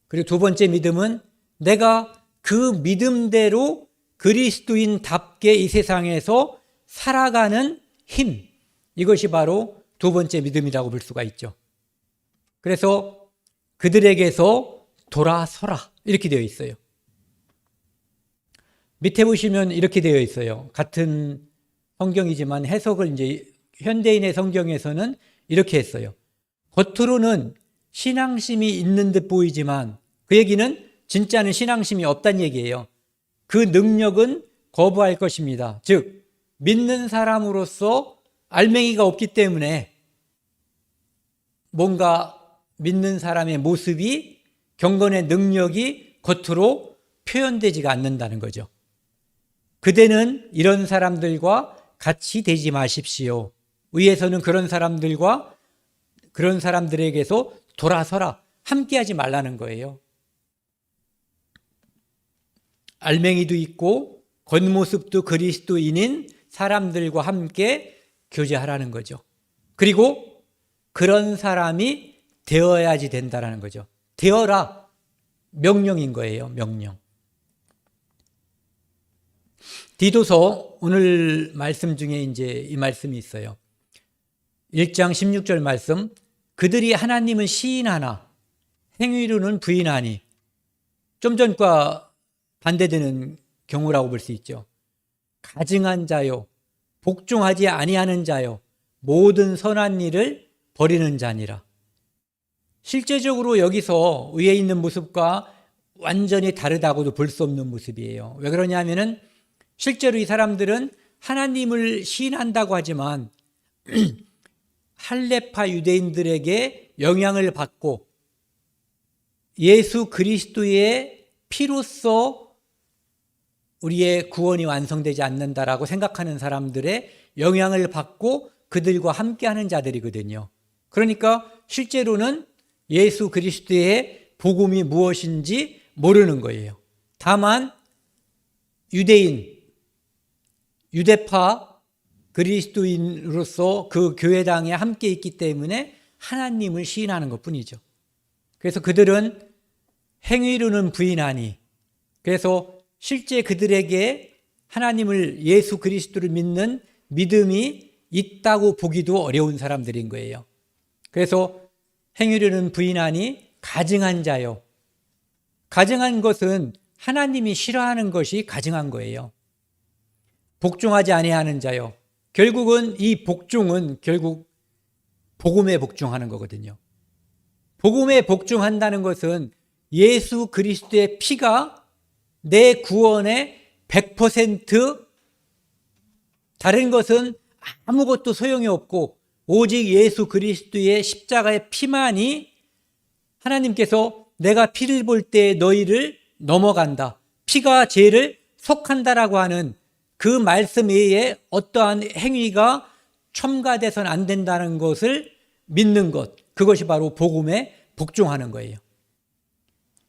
그리고 두 번째 믿음은 내가 그 믿음대로 그리스도인답게 이 세상에서 살아가는 힘, 이것이 바로 두 번째 믿음이라고 볼 수가 있죠. 그래서 그들에게서 돌아서라 이렇게 되어 있어요. 밑에 보시면 이렇게 되어 있어요. 같은 성경이지만 해석을 이제 현대인의 성경에서는 이렇게 했어요. 겉으로는 신앙심이 있는 듯 보이지만 그 얘기는 진짜는 신앙심이 없다는 얘기예요. 그 능력은 거부할 것입니다. 즉 믿는 사람으로서 알맹이가 없기 때문에 뭔가 믿는 사람의 모습이 경건의 능력이 겉으로 표현되지가 않는다는 거죠. 그대는 이런 사람들과 같이 되지 마십시오. 위에서는 그런 사람들에게서 돌아서라, 함께하지 말라는 거예요. 알맹이도 있고 겉모습도 그리스도인인 사람들과 함께 교제하라는 거죠. 그리고 그런 사람이 되어야지 된다는 거죠. 되어라, 명령인 거예요. 명령. 디도서 오늘 말씀 중에 이제 이 말씀이 있어요. 1장 16절 말씀, 그들이 하나님은 시인하나 행위로는 부인하니, 좀 전과 반대되는 경우라고 볼 수 있죠. 가증한 자요, 복종하지 아니하는 자요, 모든 선한 일을 버리는 자니라. 실제적으로 여기서 위에 있는 모습과 완전히 다르다고도 볼 수 없는 모습이에요. 왜 그러냐면은 실제로 이 사람들은 하나님을 시인한다고 하지만 할례파 유대인들에게 영향을 받고 예수 그리스도의 피로써 우리의 구원이 완성되지 않는다라고 생각하는 사람들의 영향을 받고 그들과 함께하는 자들이거든요. 그러니까 실제로는 예수 그리스도의 복음이 무엇인지 모르는 거예요. 다만 유대파 그리스도인으로서 그 교회당에 함께 있기 때문에 하나님을 시인하는 것뿐이죠. 그래서 그들은 행위로는 부인하니, 그래서 실제 그들에게 하나님을, 예수 그리스도를 믿는 믿음이 있다고 보기도 어려운 사람들인 거예요. 그래서 행위로는 부인하니 가증한 자요. 가증한 것은 하나님이 싫어하는 것이 가증한 거예요. 복종하지 아니하는 자요. 결국은 이 복종은 결국 복음에 복종하는 거거든요. 복음에 복종한다는 것은 예수 그리스도의 피가 내 구원의 100%, 다른 것은 아무것도 소용이 없고 오직 예수 그리스도의 십자가의 피만이 하나님께서 내가 피를 볼 때 너희를 넘어간다, 피가 죄를 속한다라고 하는 그 말씀 외에 어떠한 행위가 첨가돼서는 안 된다는 것을 믿는 것, 그것이 바로 복음에 복종하는 거예요.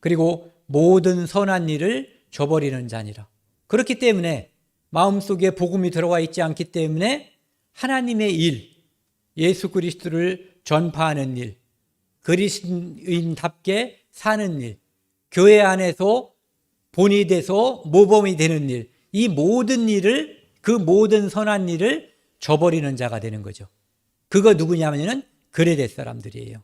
그리고 모든 선한 일을 저버리는 자니라. 그렇기 때문에 마음속에 복음이 들어와 있지 않기 때문에 하나님의 일, 예수 그리스도를 전파하는 일, 그리스도인답게 사는 일, 교회 안에서 본이 돼서 모범이 되는 일, 이 모든 일을, 그 모든 선한 일을 저버리는 자가 되는 거죠. 그거 누구냐면은 그레데 사람들이에요.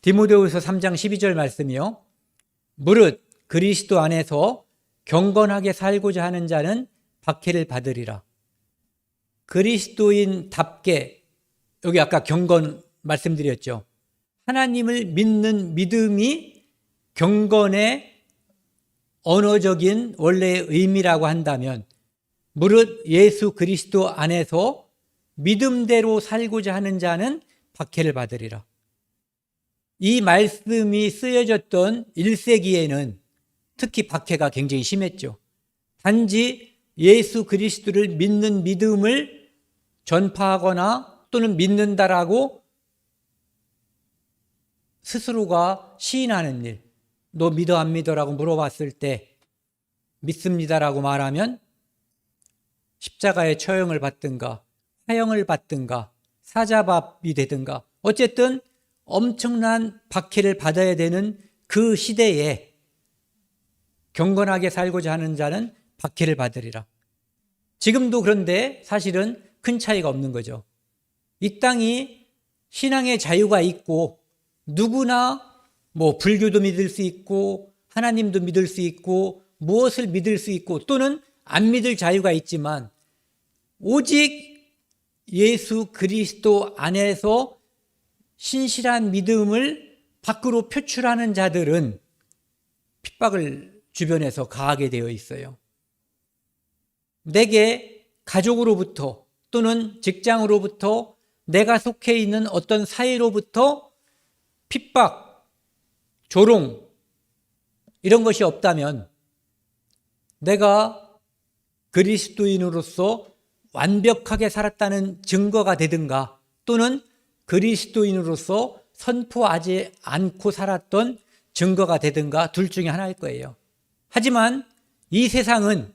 디모데후서 3장 12절 말씀이요. 무릇 그리스도 안에서 경건하게 살고자 하는 자는 박해를 받으리라. 그리스도인답게, 여기 아까 경건 말씀드렸죠. 하나님을 믿는 믿음이 경건의 언어적인 원래의 의미라고 한다면, 무릇 예수 그리스도 안에서 믿음대로 살고자 하는 자는 박해를 받으리라. 이 말씀이 쓰여졌던 1세기에는 특히 박해가 굉장히 심했죠. 단지 예수 그리스도를 믿는 믿음을 전파하거나 또는 믿는다라고 스스로가 시인하는 일, 너 믿어 안 믿어라고 물어봤을 때 믿습니다라고 말하면 십자가의 처형을 받든가 화형을 받든가 사자밥이 되든가 어쨌든 엄청난 박해를 받아야 되는 그 시대에 경건하게 살고자 하는 자는 박해를 받으리라. 지금도 그런데 사실은 큰 차이가 없는 거죠. 이 땅이 신앙의 자유가 있고 누구나 불교도 믿을 수 있고 하나님도 믿을 수 있고 무엇을 믿을 수 있고 또는 안 믿을 자유가 있지만 오직 예수 그리스도 안에서 신실한 믿음을 밖으로 표출하는 자들은 핍박을 주변에서 가하게 되어 있어요. 내게 가족으로부터 또는 직장으로부터 내가 속해 있는 어떤 사회로부터 핍박, 조롱 이런 것이 없다면 내가 그리스도인으로서 완벽하게 살았다는 증거가 되든가 또는 그리스도인으로서 선포하지 않고 살았던 증거가 되든가 둘 중에 하나일 거예요. 하지만 이 세상은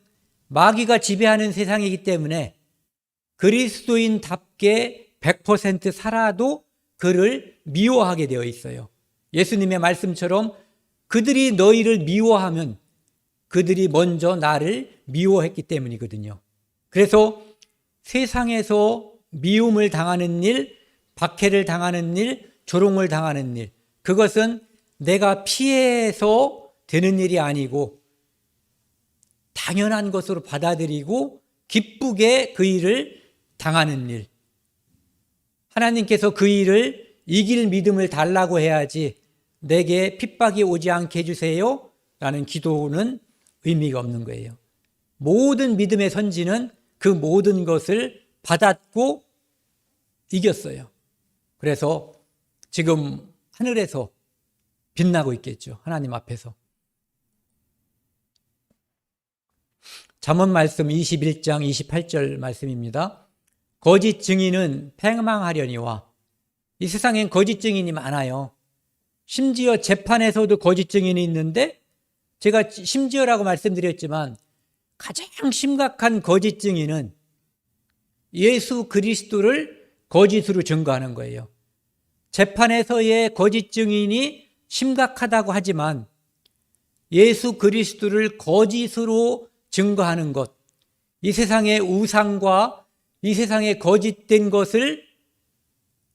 마귀가 지배하는 세상이기 때문에 그리스도인답게 100% 살아도 그를 미워하게 되어 있어요. 예수님의 말씀처럼 그들이 너희를 미워하면 그들이 먼저 나를 미워했기 때문이거든요. 그래서 세상에서 미움을 당하는 일, 박해를 당하는 일, 조롱을 당하는 일, 그것은 내가 피해서 되는 일이 아니고 당연한 것으로 받아들이고 기쁘게 그 일을 당하는 일. 하나님께서 그 일을 이길 믿음을 달라고 해야지 내게 핍박이 오지 않게 해주세요 라는 기도는 의미가 없는 거예요. 모든 믿음의 선지는 그 모든 것을 받았고 이겼어요. 그래서 지금 하늘에서 빛나고 있겠죠. 하나님 앞에서. 잠언 말씀 21장 28절 말씀입니다. 거짓 증인은 패망하려니와. 이 세상엔 거짓 증인이 많아요. 심지어 재판에서도 거짓 증인이 있는데 제가 심지어라고 말씀드렸지만 가장 심각한 거짓 증인은 예수 그리스도를 거짓으로 증거하는 거예요. 재판에서의 거짓 증인이 심각하다고 하지만 예수 그리스도를 거짓으로 증거하는 것, 이 세상의 우상과 이 세상의 거짓된 것을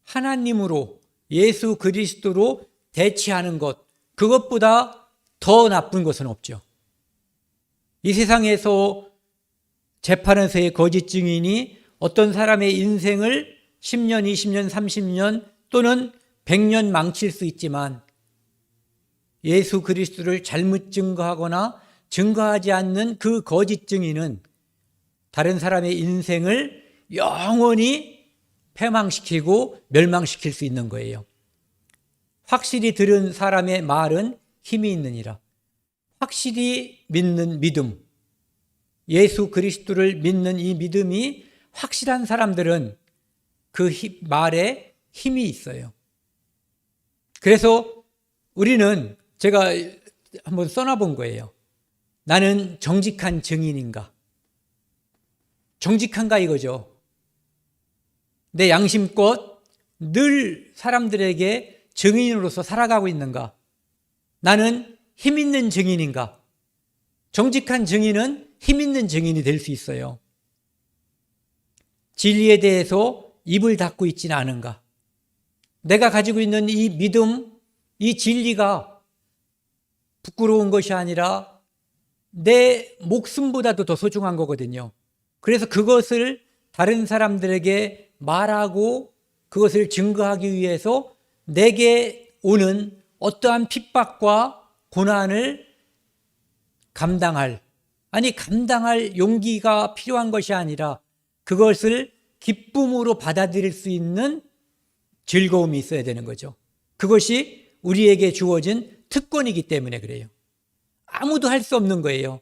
하나님으로 예수 그리스도로 대치하는 것, 그것보다 더 나쁜 것은 없죠. 이 세상에서 재판에서의 거짓 증인이 어떤 사람의 인생을 10년, 20년, 30년 또는 100년 망칠 수 있지만 예수 그리스도를 잘못 증거하거나 증거하지 않는 그 거짓 증인은 다른 사람의 인생을 영원히 패망시키고 멸망시킬 수 있는 거예요. 확실히 들은 사람의 말은 힘이 있느니라. 확실히 믿는 믿음, 예수 그리스도를 믿는 이 믿음이 확실한 사람들은 그 말에 힘이 있어요. 그래서 우리는 제가 한번 써놔본 거예요. 나는 정직한 증인인가? 정직한가 이거죠. 내 양심껏 늘 사람들에게 증인으로서 살아가고 있는가? 나는 힘 있는 증인인가? 정직한 증인은 힘 있는 증인이 될 수 있어요. 진리에 대해서 입을 닫고 있지는 않은가? 내가 가지고 있는 이 믿음, 이 진리가 부끄러운 것이 아니라 내 목숨보다도 더 소중한 거거든요. 그래서 그것을 다른 사람들에게 말하고 그것을 증거하기 위해서 내게 오는 어떠한 핍박과 고난을 감당할 용기가 필요한 것이 아니라 그것을 기쁨으로 받아들일 수 있는 즐거움이 있어야 되는 거죠. 그것이 우리에게 주어진 특권이기 때문에 그래요. 아무도 할 수 없는 거예요.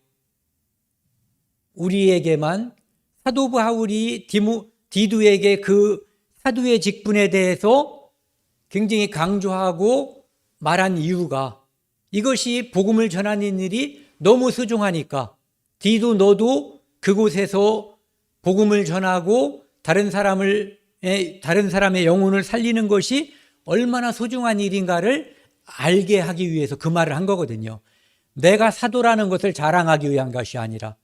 우리에게만 사도 바울이 디두에게 그 사도의 직분에 대해서 굉장히 강조하고 말한 이유가 이것이 복음을 전하는 일이 너무 소중하니까 디두 너도 그곳에서 복음을 전하고 다른 사람의 영혼을 살리는 것이 얼마나 소중한 일인가를 알게 하기 위해서 그 말을 한 거거든요. 내가 사도라는 것을 자랑하기 위한 것이 아니라.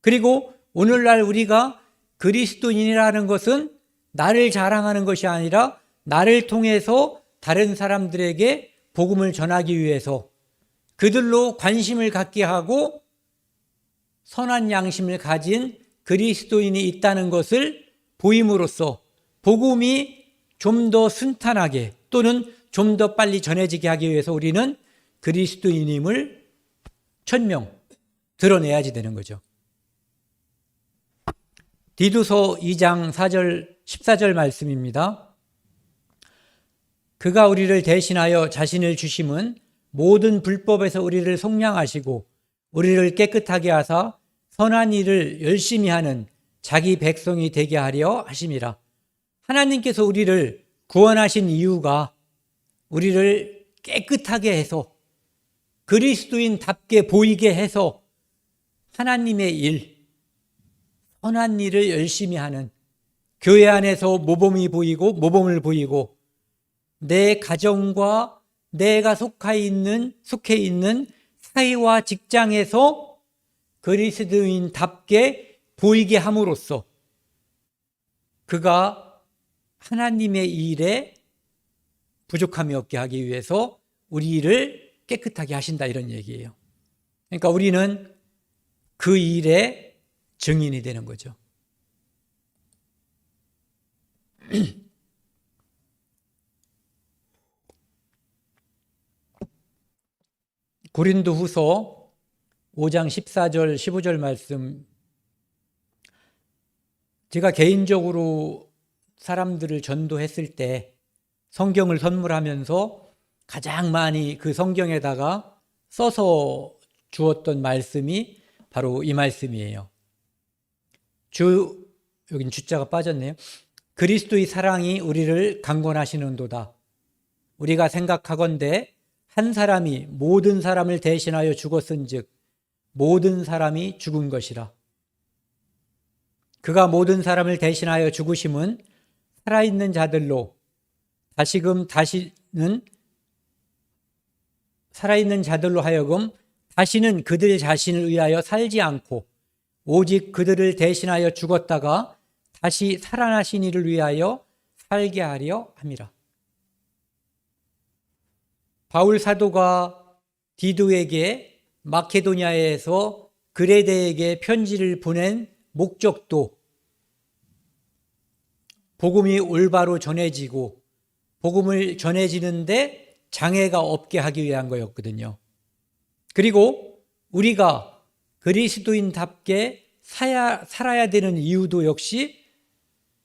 그리고 오늘날 우리가 그리스도인이라는 것은 나를 자랑하는 것이 아니라 나를 통해서 다른 사람들에게 복음을 전하기 위해서 그들로 관심을 갖게 하고 선한 양심을 가진 그리스도인이 있다는 것을 보임으로써 복음이 좀 더 순탄하게 또는 좀 더 빨리 전해지게 하기 위해서 우리는 그리스도인임을 천명 드러내야지 되는 거죠. 디도서 2장 14절 말씀입니다. 그가 우리를 대신하여 자신을 주심은 모든 불법에서 우리를 속량하시고 우리를 깨끗하게 하사 선한 일을 열심히 하는 자기 백성이 되게 하려 하심이라. 하나님께서 우리를 구원하신 이유가 우리를 깨끗하게 해서 그리스도인답게 보이게 해서 하나님의 일, 선한 일을 열심히 하는 교회 안에서 모범을 보이고 내 가정과 내가 속해 있는 사회와 직장에서 그리스도인답게 보이게 함으로써 그가 하나님의 일에 부족함이 없게 하기 위해서 우리를 깨끗하게 하신다 이런 얘기예요. 그러니까 우리는 그 일의 증인이 되는 거죠. 고린도후서 5장 14절 15절 말씀, 제가 개인적으로 사람들을 전도했을 때 성경을 선물하면서 가장 많이 그 성경에다가 써서 주었던 말씀이 바로 이 말씀이에요. 여긴 주자가 빠졌네요. 그리스도의 사랑이 우리를 강권하시는도다. 우리가 생각하건대 한 사람이 모든 사람을 대신하여 죽었은즉 모든 사람이 죽은 것이라. 그가 모든 사람을 대신하여 죽으심은 살아있는 자들로 하여금 다시는 그들 자신을 위하여 살지 않고 오직 그들을 대신하여 죽었다가 다시 살아나신 이를 위하여 살게 하려 함이라. 바울 사도가 디도에게 마케도니아에서 그레데에게 편지를 보낸 목적도 복음이 올바로 전해지고 복음을 전해지는데 장애가 없게 하기 위한 거였거든요. 그리고 우리가 그리스도인답게 살아야 되는 이유도 역시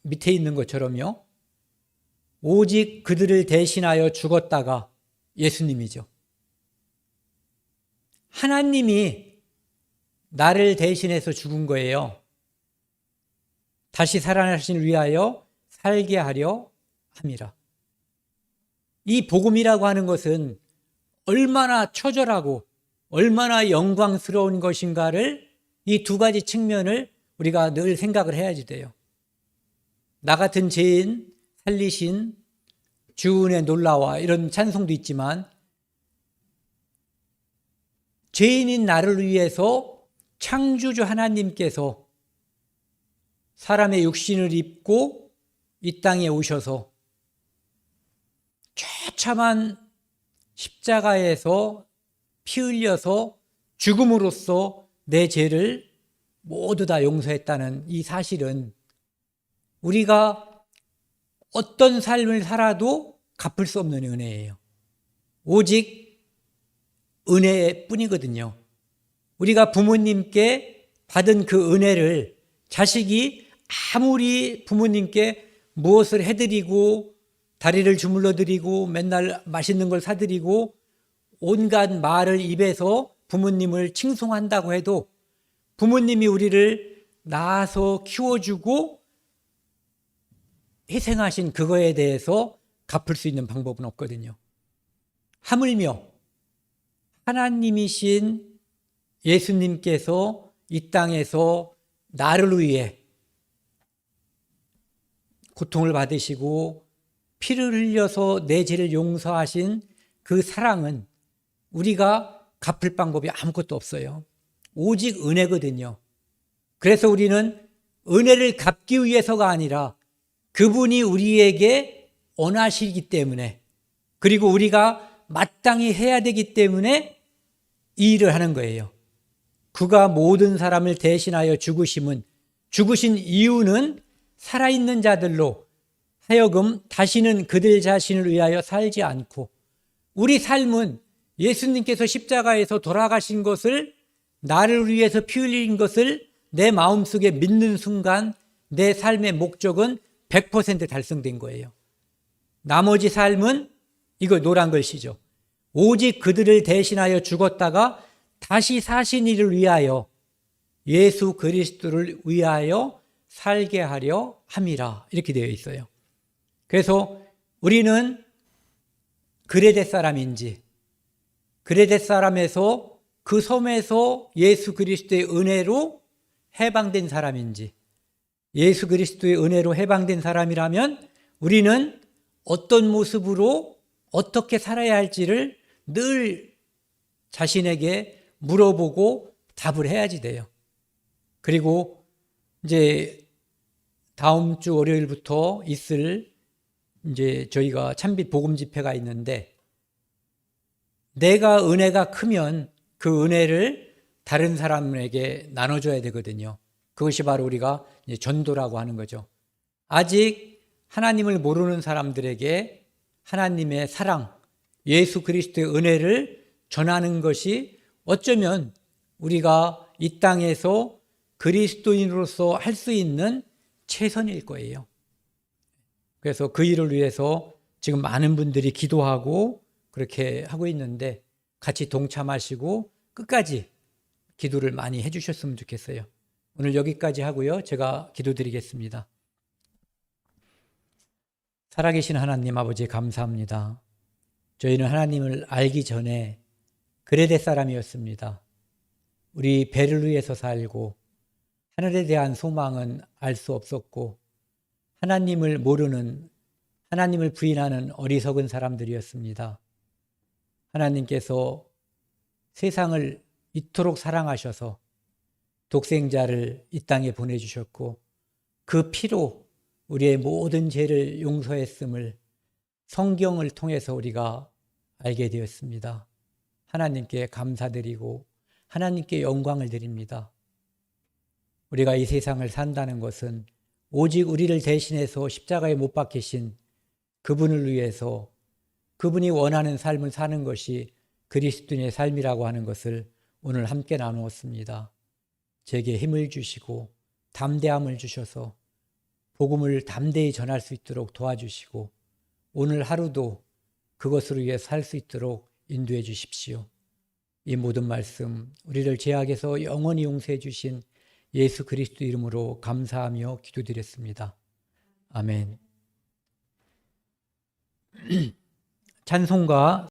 밑에 있는 것처럼요. 오직 그들을 대신하여 죽었다가 예수님이죠. 하나님이 나를 대신해서 죽은 거예요. 다시 살아나신 위하여 살게 하려 함이라. 이 복음이라고 하는 것은 얼마나 처절하고 얼마나 영광스러운 것인가를 이 두 가지 측면을 우리가 늘 생각을 해야지 돼요. 나 같은 죄인 살리신 주 은혜 놀라와 이런 찬송도 있지만 죄인인 나를 위해서 창조주 하나님께서 사람의 육신을 입고 이 땅에 오셔서 처참한 십자가에서 피 흘려서 죽음으로써 내 죄를 모두 다 용서했다는 이 사실은 우리가 어떤 삶을 살아도 갚을 수 없는 은혜예요. 오직 은혜뿐이거든요. 우리가 부모님께 받은 그 은혜를 자식이 아무리 부모님께 무엇을 해드리고 다리를 주물러 드리고 맨날 맛있는 걸 사드리고 온갖 말을 입에서 부모님을 칭송한다고 해도 부모님이 우리를 낳아서 키워주고 희생하신 그거에 대해서 갚을 수 있는 방법은 없거든요. 하물며 하나님이신 예수님께서 이 땅에서 나를 위해 고통을 받으시고 피를 흘려서 내 죄를 용서하신 그 사랑은 우리가 갚을 방법이 아무것도 없어요. 오직 은혜거든요. 그래서 우리는 은혜를 갚기 위해서가 아니라 그분이 우리에게 원하시기 때문에 그리고 우리가 마땅히 해야 되기 때문에 이 일을 하는 거예요. 그가 모든 사람을 대신하여 죽으신 이유는 살아있는 자들로 하여금 다시는 그들 자신을 위하여 살지 않고 우리 삶은 예수님께서 십자가에서 돌아가신 것을 나를 위해서 피 흘린 것을 내 마음속에 믿는 순간 내 삶의 목적은 100% 달성된 거예요. 나머지 삶은 이거 노란 글씨죠. 오직 그들을 대신하여 죽었다가 다시 사신 이를 위하여 예수 그리스도를 위하여 살게 하려 함이라 이렇게 되어 있어요. 그래서 우리는 그레데 사람인지 그레데 사람에서 그 섬에서 예수 그리스도의 은혜로 해방된 사람인지 예수 그리스도의 은혜로 해방된 사람이라면 우리는 어떤 모습으로 어떻게 살아야 할지를 늘 자신에게 물어보고 답을 해야지 돼요. 그리고 이제 다음 주 월요일부터 있을 이제 저희가 참빛 복음 집회가 있는데 내가 은혜가 크면 그 은혜를 다른 사람에게 나눠줘야 되거든요. 그것이 바로 우리가 이제 전도라고 하는 거죠. 아직 하나님을 모르는 사람들에게 하나님의 사랑, 예수 그리스도의 은혜를 전하는 것이 어쩌면 우리가 이 땅에서 그리스도인으로서 할 수 있는 최선일 거예요. 그래서 그 일을 위해서 지금 많은 분들이 기도하고 그렇게 하고 있는데 같이 동참하시고 끝까지 기도를 많이 해주셨으면 좋겠어요. 오늘 여기까지 하고요. 제가 기도드리겠습니다. 살아계신 하나님 아버지 감사합니다. 저희는 하나님을 알기 전에 그레데 사람이었습니다. 우리 배를 위해서 살고 하늘에 대한 소망은 알 수 없었고 하나님을 모르는 하나님을 부인하는 어리석은 사람들이었습니다. 하나님께서 세상을 이토록 사랑하셔서 독생자를 이 땅에 보내주셨고 그 피로 우리의 모든 죄를 용서했음을 성경을 통해서 우리가 알게 되었습니다. 하나님께 감사드리고 하나님께 영광을 드립니다. 우리가 이 세상을 산다는 것은 오직 우리를 대신해서 십자가에 못 박히신 그분을 위해서 그분이 원하는 삶을 사는 것이 그리스도인의 삶이라고 하는 것을 오늘 함께 나누었습니다. 제게 힘을 주시고 담대함을 주셔서 복음을 담대히 전할 수 있도록 도와주시고 오늘 하루도 그것을 위해 살 수 있도록 인도해 주십시오. 이 모든 말씀 우리를 죄악에서 영원히 용서해 주신 예수 그리스도 이름으로 감사하며 기도드렸습니다. 아멘. 찬송가